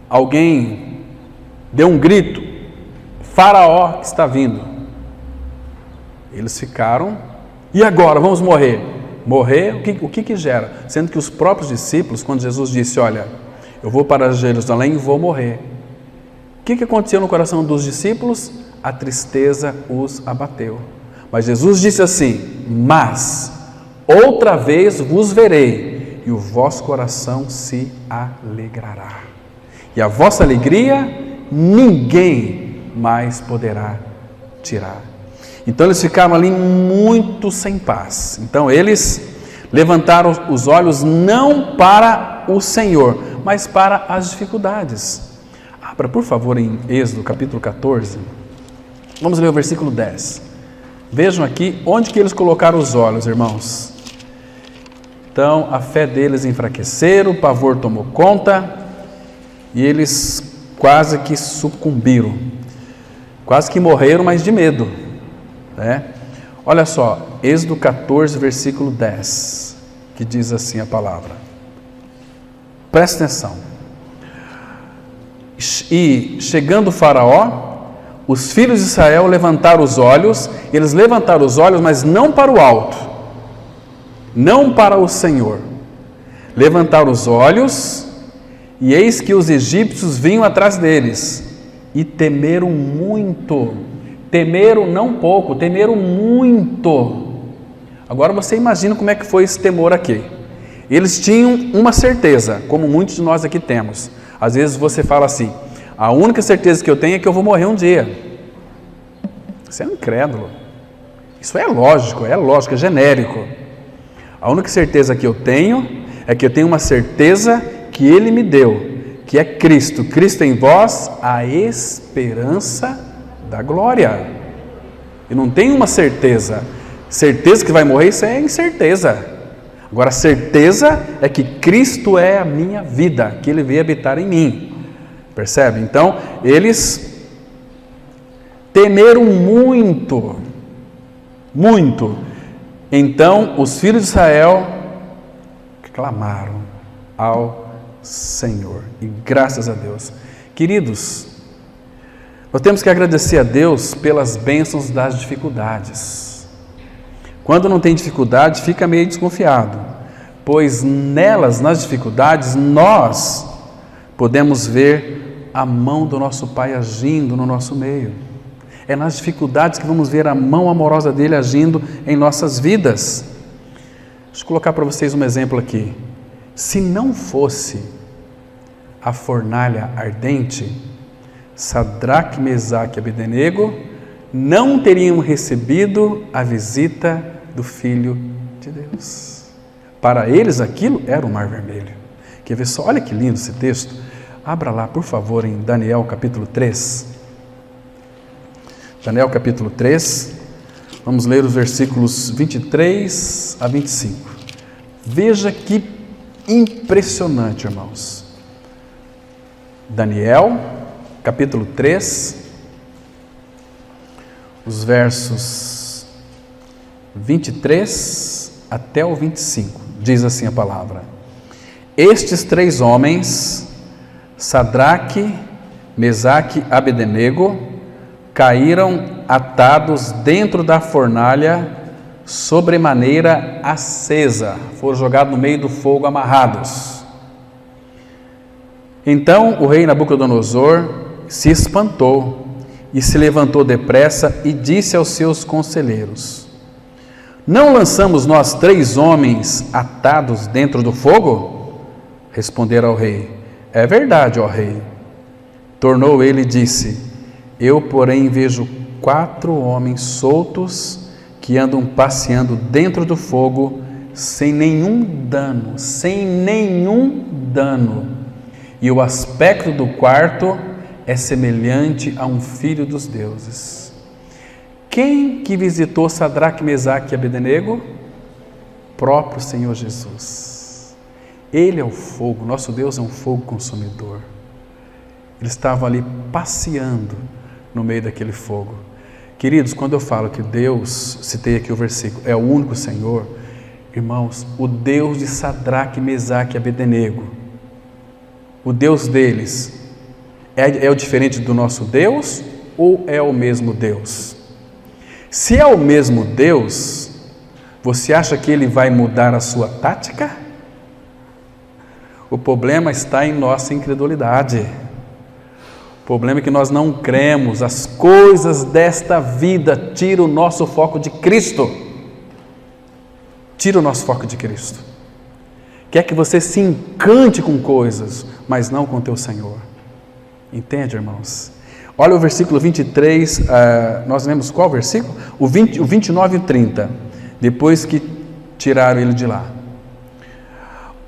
alguém deu um grito, Faraó está vindo. Eles ficaram, e agora, vamos morrer? Morrer, o que gera? Sendo que os próprios discípulos, quando Jesus disse, olha, eu vou para Jerusalém e vou morrer. O que aconteceu no coração dos discípulos? A tristeza os abateu. Mas Jesus disse assim, mas outra vez vos verei, e o vosso coração se alegrará. E a vossa alegria ninguém mais poderá tirar. Então eles ficaram ali muito sem paz. Então eles levantaram os olhos não para o Senhor, mas para as dificuldades. Abra, por favor, em Êxodo, capítulo 14. Vamos ler o versículo 10. Vejam aqui onde que eles colocaram os olhos, irmãos. Então a fé deles enfraqueceram, o pavor tomou conta e eles quase que sucumbiram. Quase que morreram, mas de medo. Olha só, Êxodo 14, versículo 10, que diz assim a palavra. Presta atenção. E chegando o Faraó, os filhos de Israel levantaram os olhos, eles levantaram os olhos, mas não para o alto, não para o Senhor. Levantaram os olhos, e eis que os egípcios vinham atrás deles, e temeram muito. Temeram não pouco, temeram muito. Agora você imagina como é que foi esse temor aqui. Eles tinham uma certeza, como muitos de nós aqui temos. Às vezes você fala assim, a única certeza que eu tenho é que eu vou morrer um dia. Você é um incrédulo. Isso é lógico, é genérico. A única certeza que eu tenho é que eu tenho uma certeza que Ele me deu, que é Cristo. Cristo em vós, a esperança da glória. Eu não tenho uma certeza que vai morrer, isso é incerteza. Agora, certeza é que Cristo é a minha vida, que Ele veio habitar em mim. Percebe? Então, eles temeram muito. muito. Então os filhos de Israel clamaram ao Senhor. E graças a Deus. Queridos, nós temos que agradecer a Deus pelas bênçãos das dificuldades. Quando não tem dificuldade, fica meio desconfiado, pois nelas, nas dificuldades, nós podemos ver a mão do nosso Pai agindo no nosso meio. É nas dificuldades que vamos ver a mão amorosa dele agindo em nossas vidas. Deixa eu colocar para vocês um exemplo aqui. Se não fosse a fornalha ardente, Sadraque, Mesaque e Abdenego não teriam recebido a visita do Filho de Deus. Para eles aquilo era o Mar Vermelho. Quer ver só? Olha que lindo esse texto. Abra lá, por favor, em Daniel capítulo 3. Daniel capítulo 3. Vamos ler os versículos 23 a 25. Veja que impressionante, irmãos. Daniel capítulo 3, os versos 23 até o 25, diz assim a palavra: Estes 3 homens, Sadraque, Mesaque e Abdenego, caíram atados dentro da fornalha, sobremaneira acesa, foram jogados no meio do fogo amarrados. Então o rei Nabucodonosor se espantou e se levantou depressa e disse aos seus conselheiros: Não lançamos nós 3 homens atados dentro do fogo? Responderam ao rei: É verdade, ó rei. Tornou ele e disse: Eu, porém, vejo 4 homens soltos que andam passeando dentro do fogo sem nenhum dano, E o aspecto do quarto é semelhante a um filho dos deuses. Quem que visitou Sadraque, Mesaque e Abdenego? Próprio Senhor Jesus. Ele é o fogo, nosso Deus é um fogo consumidor. Eles estavam ali passeando no meio daquele fogo. Queridos, quando eu falo que Deus, citei aqui o versículo, é o único Senhor, irmãos, o Deus de Sadraque, Mesaque e Abdenego, o Deus deles, é o diferente do nosso Deus ou é o mesmo Deus? Se é o mesmo Deus, você acha que ele vai mudar a sua tática? O problema está em nossa incredulidade. O problema é que nós não cremos. As coisas desta vida tiram o nosso foco de Cristo. Tira o nosso foco de Cristo. Quer que você se encante com coisas, mas não com teu Senhor. Entende, irmãos? Olha o versículo 23, nós lemos qual versículo? O 29 e o 30, depois que tiraram ele de lá.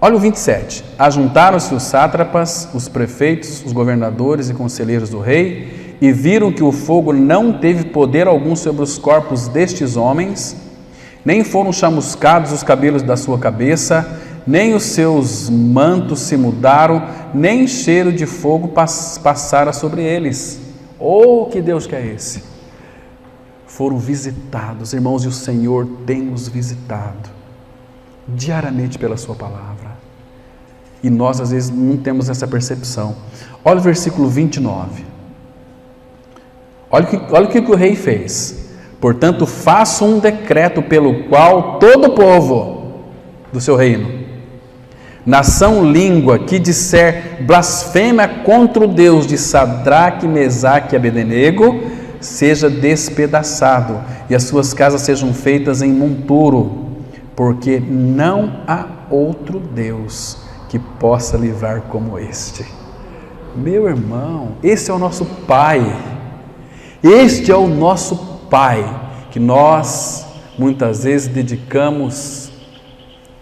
Olha o 27. Ajuntaram-se os sátrapas, os prefeitos, os governadores e conselheiros do rei, e viram que o fogo não teve poder algum sobre os corpos destes homens, nem foram chamuscados os cabelos da sua cabeça, nem os seus mantos se mudaram, nem cheiro de fogo passara sobre eles. Oh, que Deus que é esse! Foram visitados, irmãos, e o Senhor tem nos visitado diariamente pela sua palavra. E nós às vezes não temos essa percepção. Olha o versículo 29. Olha o que o rei fez. Portanto, faço um decreto pelo qual todo o povo do seu reino, nação, língua, que disser blasfêmia contra o Deus de Sadraque, Mesaque e Abdenego, seja despedaçado, e as suas casas sejam feitas em monturo, porque não há outro Deus que possa livrar como este. Meu irmão, esse é o nosso Pai. Este é o nosso Pai, que nós muitas vezes dedicamos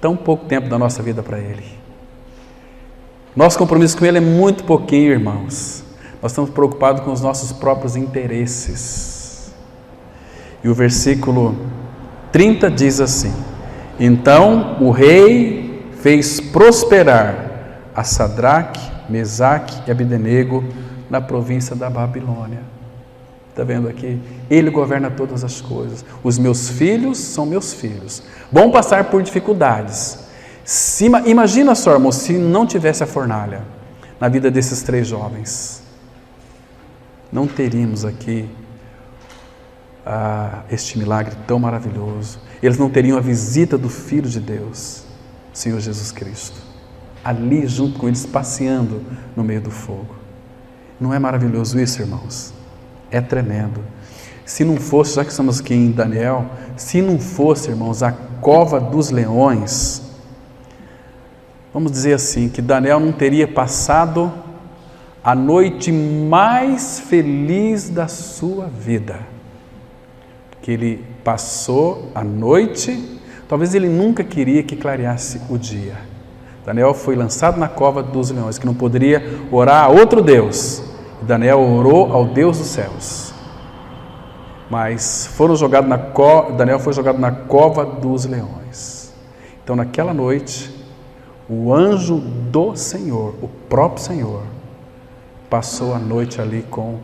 tão pouco tempo da nossa vida para Ele. Nosso compromisso com Ele é muito pouquinho, irmãos. Nós estamos preocupados com os nossos próprios interesses. E o versículo 30 diz assim: Então o rei fez prosperar a Sadraque, Mesaque e Abdenego na província da Babilônia. Está vendo aqui? Ele governa todas as coisas. Os meus filhos são meus filhos. Vão passar por dificuldades. Imagina só, irmão, se não tivesse a fornalha na vida desses 3 jovens. Não teríamos aqui este milagre tão maravilhoso. Eles não teriam a visita do Filho de Deus, Senhor Jesus Cristo, ali junto com eles, passeando no meio do fogo. Não é maravilhoso isso, irmãos? É tremendo. Se não fosse, já que estamos aqui em Daniel, se não fosse, irmãos, a cova dos leões, vamos dizer assim, que Daniel não teria passado a noite mais feliz da sua vida. Que ele passou a noite, talvez ele nunca queria que clareasse o dia. Daniel foi lançado na cova dos leões, que não poderia orar a outro Deus. Daniel orou ao Deus dos céus. Mas Daniel foi jogado na cova dos leões. Então naquela noite, o anjo do Senhor, o próprio Senhor, passou a noite ali com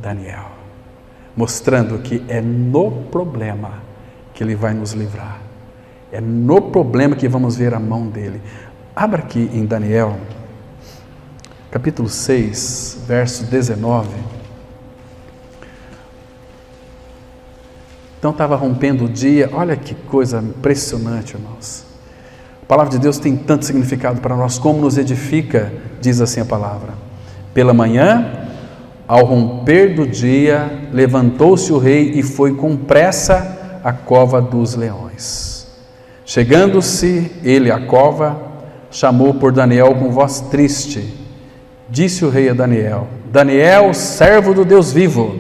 Daniel, mostrando que é no problema que Ele vai nos livrar. É no problema que vamos ver a mão dEle. Abra aqui em Daniel, capítulo 6, verso 19. Então estava rompendo o dia. Olha que coisa impressionante, irmãos. A palavra de Deus tem tanto significado para nós, como nos edifica, diz assim a palavra. Pela manhã, ao romper do dia, levantou-se o rei e foi com pressa à cova dos leões. Chegando-se ele à cova, chamou por Daniel com voz triste. Disse o rei a Daniel: Daniel, servo do Deus vivo,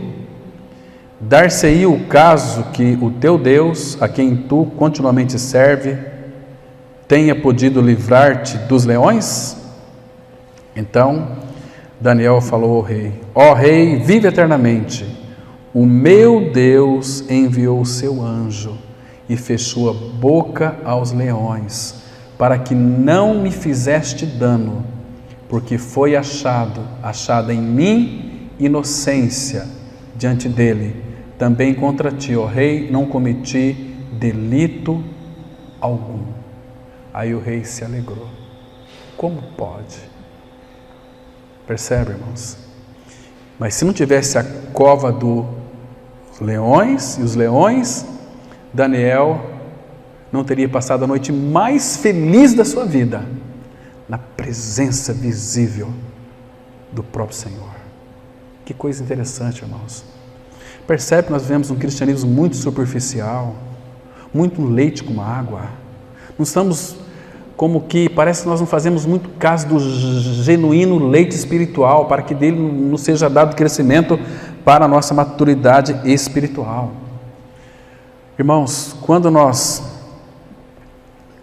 dar-se-ia o caso que o teu Deus, a quem tu continuamente serve, tenha podido livrar-te dos leões? Então Daniel falou ao rei: ó rei, vive eternamente. O meu Deus enviou o seu anjo e fechou a boca aos leões, para que não me fizeste dano, porque foi achada em mim inocência diante dele. Também contra ti, ó rei, não cometi delito algum. Aí o rei se alegrou. Como pode? Percebe, irmãos? Mas se não tivesse a cova dos leões e os leões, Daniel não teria passado a noite mais feliz da sua vida, na presença visível do próprio Senhor. Que coisa interessante, irmãos. Percebe que nós vivemos um cristianismo muito superficial, muito leite com água. Não estamos como que, parece que nós não fazemos muito caso do genuíno leite espiritual, para que dele nos seja dado crescimento para a nossa maturidade espiritual. Irmãos, quando nós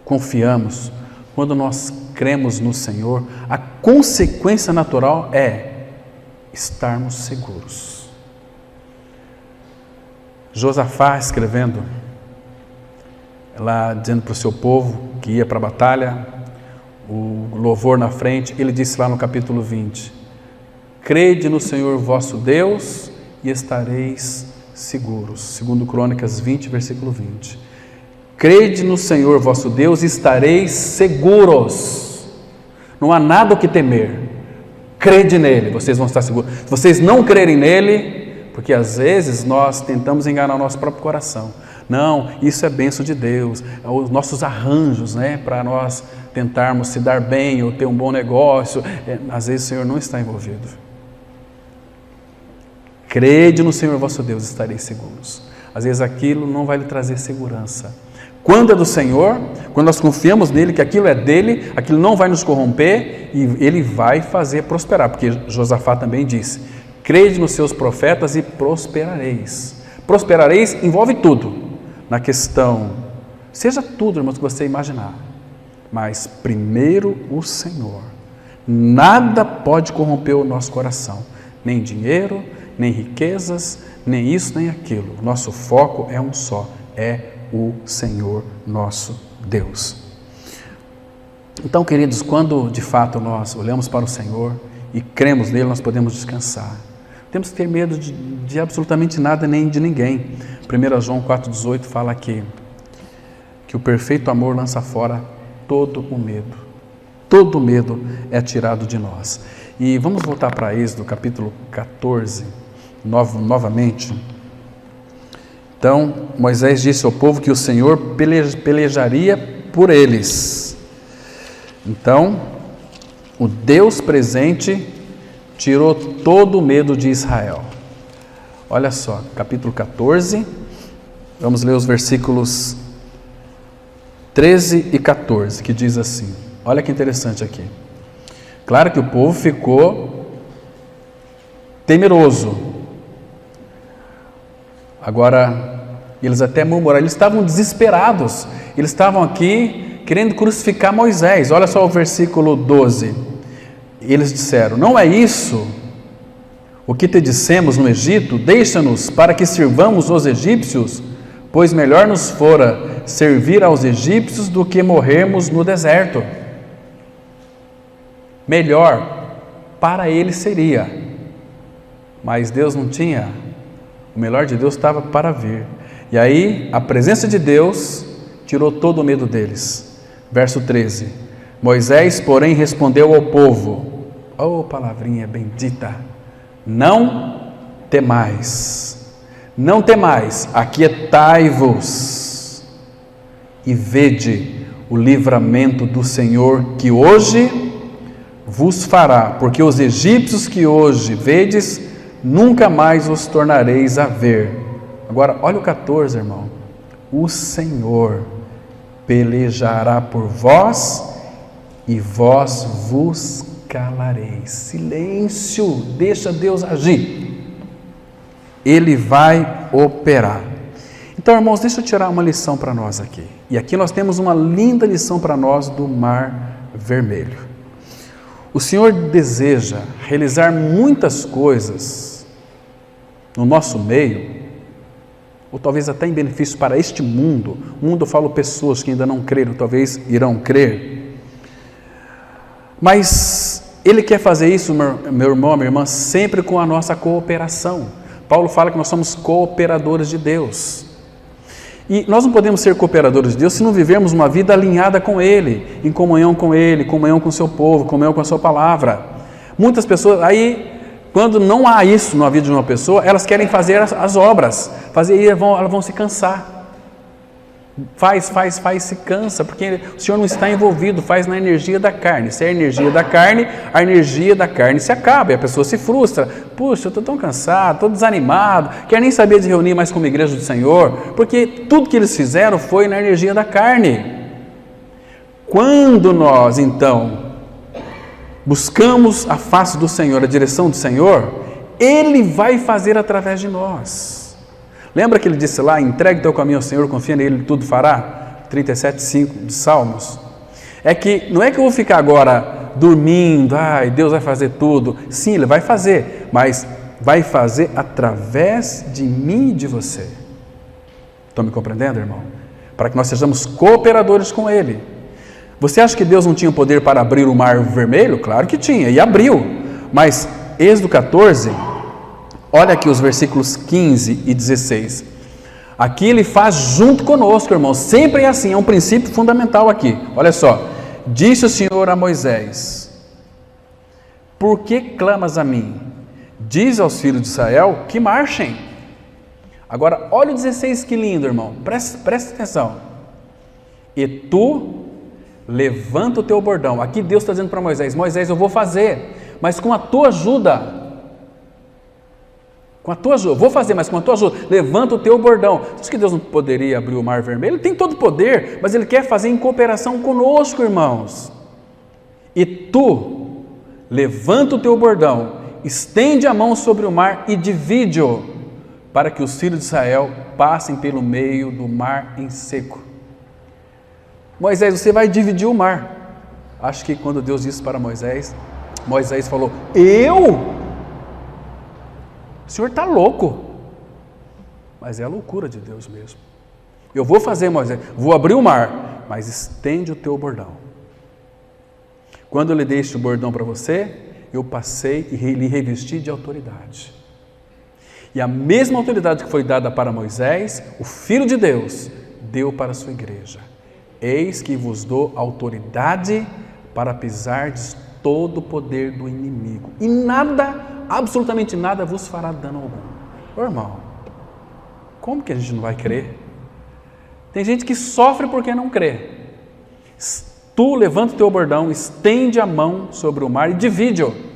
confiamos, quando nós cremos no Senhor, a consequência natural é estarmos seguros. Josafá escrevendo, lá dizendo para o seu povo que ia para a batalha, o louvor na frente, ele disse lá no capítulo 20, crede no Senhor vosso Deus e estareis seguros. Segundo Crônicas 20, versículo 20. Crede no Senhor vosso Deus e estareis seguros. Não há nada o que temer. Crede nele, vocês vão estar seguros. Se vocês não crerem nele, porque às vezes nós tentamos enganar o nosso próprio coração. Não, isso é bênção de Deus, é os nossos arranjos, para nós tentarmos se dar bem ou ter um bom negócio. Às vezes o Senhor não está envolvido. Crede no Senhor vosso Deus, estareis seguros. Às vezes aquilo não vai lhe trazer segurança. Quando é do Senhor, quando nós confiamos nele, que aquilo é dele, aquilo não vai nos corromper e ele vai fazer prosperar, porque Josafá também disse, crede nos seus profetas e prosperareis. Prosperareis envolve tudo, na questão, seja tudo, irmãos, que você imaginar, mas primeiro o Senhor. Nada pode corromper o nosso coração, nem dinheiro, nem riquezas, nem isso, nem aquilo. O nosso foco é um só, é o Senhor nosso Deus. Então, queridos, quando de fato nós olhamos para o Senhor e cremos nele, nós podemos descansar. temos que ter medo de absolutamente nada nem de ninguém. 1 João 4,18 fala que o perfeito amor lança fora todo o medo. Todo medo é tirado de nós. E vamos voltar para Êxodo, capítulo 14, novamente. Então, Moisés disse ao povo que o Senhor pelejaria por eles. Então, o Deus presente tirou todo o medo de Israel. Olha só, capítulo 14, vamos ler os versículos 13 e 14, que diz assim, olha que interessante aqui. Claro que o povo ficou temeroso. Agora, eles até murmuraram, eles estavam desesperados, eles estavam aqui querendo crucificar Moisés. Olha só o versículo 12. Eles disseram, não é isso o que te dissemos no Egito? Deixa-nos para que sirvamos os egípcios, pois melhor nos fora servir aos egípcios do que morrermos no deserto. Melhor para eles seria, mas Deus não tinha, o melhor de Deus estava para vir. E aí a presença de Deus tirou todo o medo deles. Verso 13, Moisés, porém, respondeu ao povo, oh palavrinha bendita, não temais, não temais, aquietai-vos e vede o livramento do Senhor que hoje vos fará, porque os egípcios que hoje vedes, nunca mais os tornareis a ver. Agora, olha o 14, irmão. O Senhor pelejará por vós e vós vos calareis. Silêncio, deixa Deus agir. Ele vai operar. Então, irmãos, deixa eu tirar uma lição para nós aqui. E aqui nós temos uma linda lição para nós do Mar Vermelho. O Senhor deseja realizar muitas coisas no nosso meio, ou talvez até em benefício para este mundo. Mundo, eu falo pessoas que ainda não creram, talvez irão crer. Mas Ele quer fazer isso, meu irmão, minha irmã, sempre com a nossa cooperação. Paulo fala que nós somos cooperadores de Deus. E nós não podemos ser cooperadores de Deus se não vivermos uma vida alinhada com Ele, em comunhão com Ele, comunhão com o seu povo, comunhão com a sua palavra. Muitas pessoas, aí, quando não há isso na vida de uma pessoa, elas querem fazer as obras, e elas vão se cansar. Faz, se cansa, porque o Senhor não está envolvido, faz na energia da carne. Se é a energia da carne se acaba, e a pessoa se frustra. Puxa, eu estou tão cansado, estou desanimado, quero nem saber de reunir mais como igreja do Senhor, porque tudo que eles fizeram foi na energia da carne. Quando nós, então, buscamos a face do Senhor, a direção do Senhor, Ele vai fazer através de nós. Lembra que ele disse lá, entregue teu caminho ao Senhor, confia nele, Ele tudo fará? 37:5 de Salmos. Não é que eu vou ficar agora dormindo, Deus vai fazer tudo. Sim, Ele vai fazer, mas vai fazer através de mim e de você. Estão me compreendendo, irmão? Para que nós sejamos cooperadores com Ele. Você acha que Deus não tinha o poder para abrir o Mar Vermelho? Claro que tinha, e abriu. Mas Êxodo 14... olha aqui os versículos 15 e 16. Aqui Ele faz junto conosco, irmão. Sempre é assim, é um princípio fundamental aqui. Olha só. Disse o Senhor a Moisés: por que clamas a mim? Diz aos filhos de Israel que marchem. Agora, olha o 16, que lindo, irmão. Presta atenção. E tu levanta o teu bordão. Aqui Deus está dizendo para Moisés: Moisés, eu vou fazer, mas com a tua ajuda. Com a tua ajuda, vou fazer, mas com a tua ajuda, levanta o teu bordão. Você acha que Deus não poderia abrir o Mar Vermelho? Ele tem todo o poder, mas Ele quer fazer em cooperação conosco, irmãos. E tu, levanta o teu bordão, estende a mão sobre o mar e divide-o, para que os filhos de Israel passem pelo meio do mar em seco. Moisés, você vai dividir o mar. Acho que quando Deus disse para Moisés, Moisés falou: eu? O Senhor está louco. Mas é a loucura de Deus mesmo. Eu vou fazer, Moisés, vou abrir o mar, mas estende o teu bordão. Quando eu lhe dei este bordão para você, eu passei e lhe revesti de autoridade. E a mesma autoridade que foi dada para Moisés, o Filho de Deus deu para a sua igreja. Eis que vos dou autoridade para pisardes todo o poder do inimigo. E nada, absolutamente nada, vos fará dano algum. Ô irmão, como que a gente não vai crer? Tem gente que sofre porque não crê. Tu levanta o teu bordão, estende a mão sobre o mar e divide-o.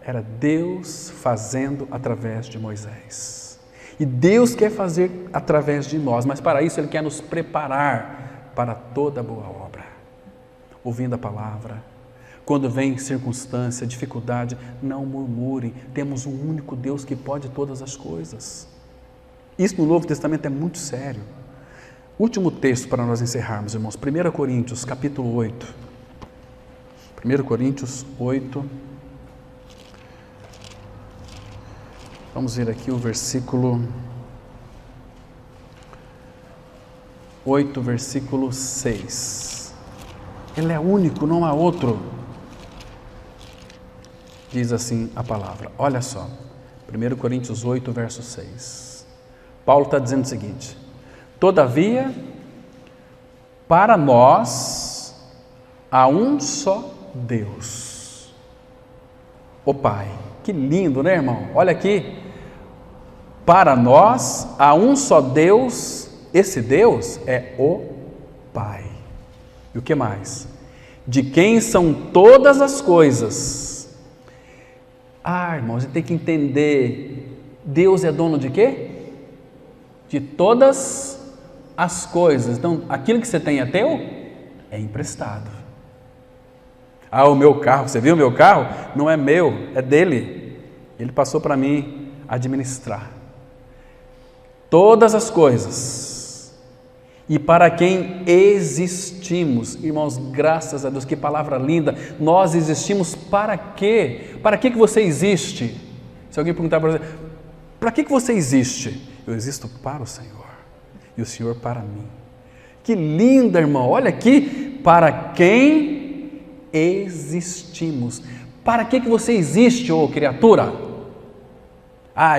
Era Deus fazendo através de Moisés. E Deus quer fazer através de nós, mas para isso Ele quer nos preparar para toda boa obra. Ouvindo a palavra, quando vem circunstância, dificuldade, não murmurem. Temos um único Deus que pode todas as coisas. Isso no Novo Testamento é muito sério. Último texto para nós encerrarmos, irmãos. 1 Coríntios, capítulo 8. 1 Coríntios 8. Vamos ver aqui o versículo 8, versículo 6. Ele é único, não há outro. Diz assim a palavra. Olha só. 1 Coríntios 8, verso 6. Paulo está dizendo o seguinte: todavia, para nós há um só Deus, o Pai. Que lindo, né, irmão? Olha aqui. Para nós há um só Deus, esse Deus é o Pai. E o que mais? De quem são todas as coisas. Irmãos, a gente tem que entender, Deus é dono de quê? De todas as coisas. Então, aquilo que você tem é teu? É emprestado. O meu carro, você viu o meu carro? Não é meu, é dele. Ele passou para mim administrar. Todas as coisas. E para quem existimos, irmãos, graças a Deus, que palavra linda. Nós existimos para quê? Para que você existe? Se alguém perguntar para você, para que você existe? Eu existo para o Senhor e o Senhor para mim. Que linda, irmão, olha aqui, para quem existimos. Para que você existe, ô criatura?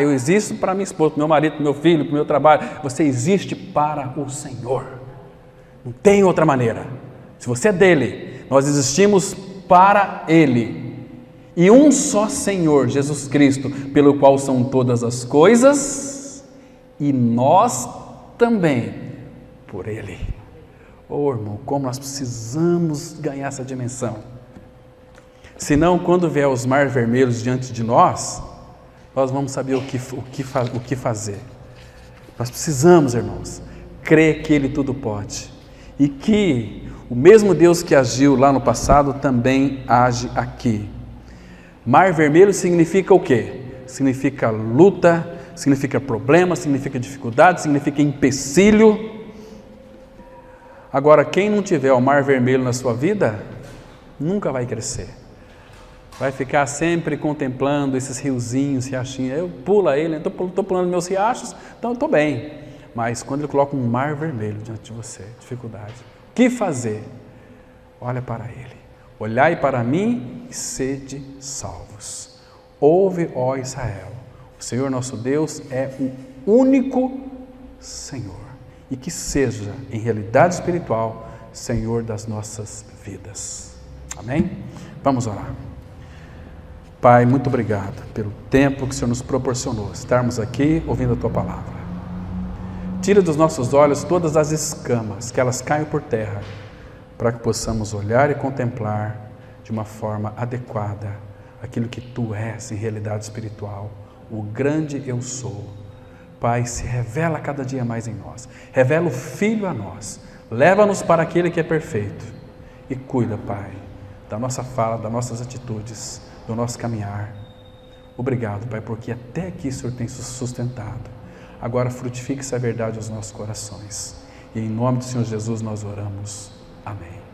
Eu existo para minha esposa, para meu marido, para meu filho, para o meu trabalho. Você existe para o Senhor. Não tem outra maneira. Se você é dele, nós existimos para Ele. E um só Senhor, Jesus Cristo, pelo qual são todas as coisas, e nós também por Ele. Irmão, como nós precisamos ganhar essa dimensão. Senão, quando vier os mares vermelhos diante de nós vamos saber o que fazer. Nós precisamos, irmãos, crer que Ele tudo pode. E que o mesmo Deus que agiu lá no passado também age aqui. Mar vermelho significa o quê? Significa luta, significa problema, significa dificuldade, significa empecilho. Agora, quem não tiver o mar vermelho na sua vida, nunca vai crescer. Vai ficar sempre contemplando esses riozinhos, riachinhos. Eu pulo ele, estou pulando meus riachos, então estou bem. Mas quando ele coloca um mar vermelho diante de você, dificuldade, o que fazer? Olha para Ele. Olhai para mim e sede salvos. Ouve, ó Israel, o Senhor nosso Deus é o único Senhor. E que seja, em realidade espiritual, Senhor das nossas vidas. Amém? Vamos orar. Pai, muito obrigado pelo tempo que o Senhor nos proporcionou, estarmos aqui ouvindo a Tua palavra. Tira dos nossos olhos todas as escamas, que elas caiam por terra, para que possamos olhar e contemplar de uma forma adequada aquilo que Tu és em realidade espiritual, o grande eu sou. Pai, se revela cada dia mais em nós, revela o Filho a nós, leva-nos para aquele que é perfeito e cuida, Pai, da nossa fala, das nossas atitudes, do nosso caminhar. Obrigado, Pai, porque até aqui o Senhor tem sustentado. Agora frutifique essa verdade aos nossos corações. E em nome do Senhor Jesus nós oramos. Amém.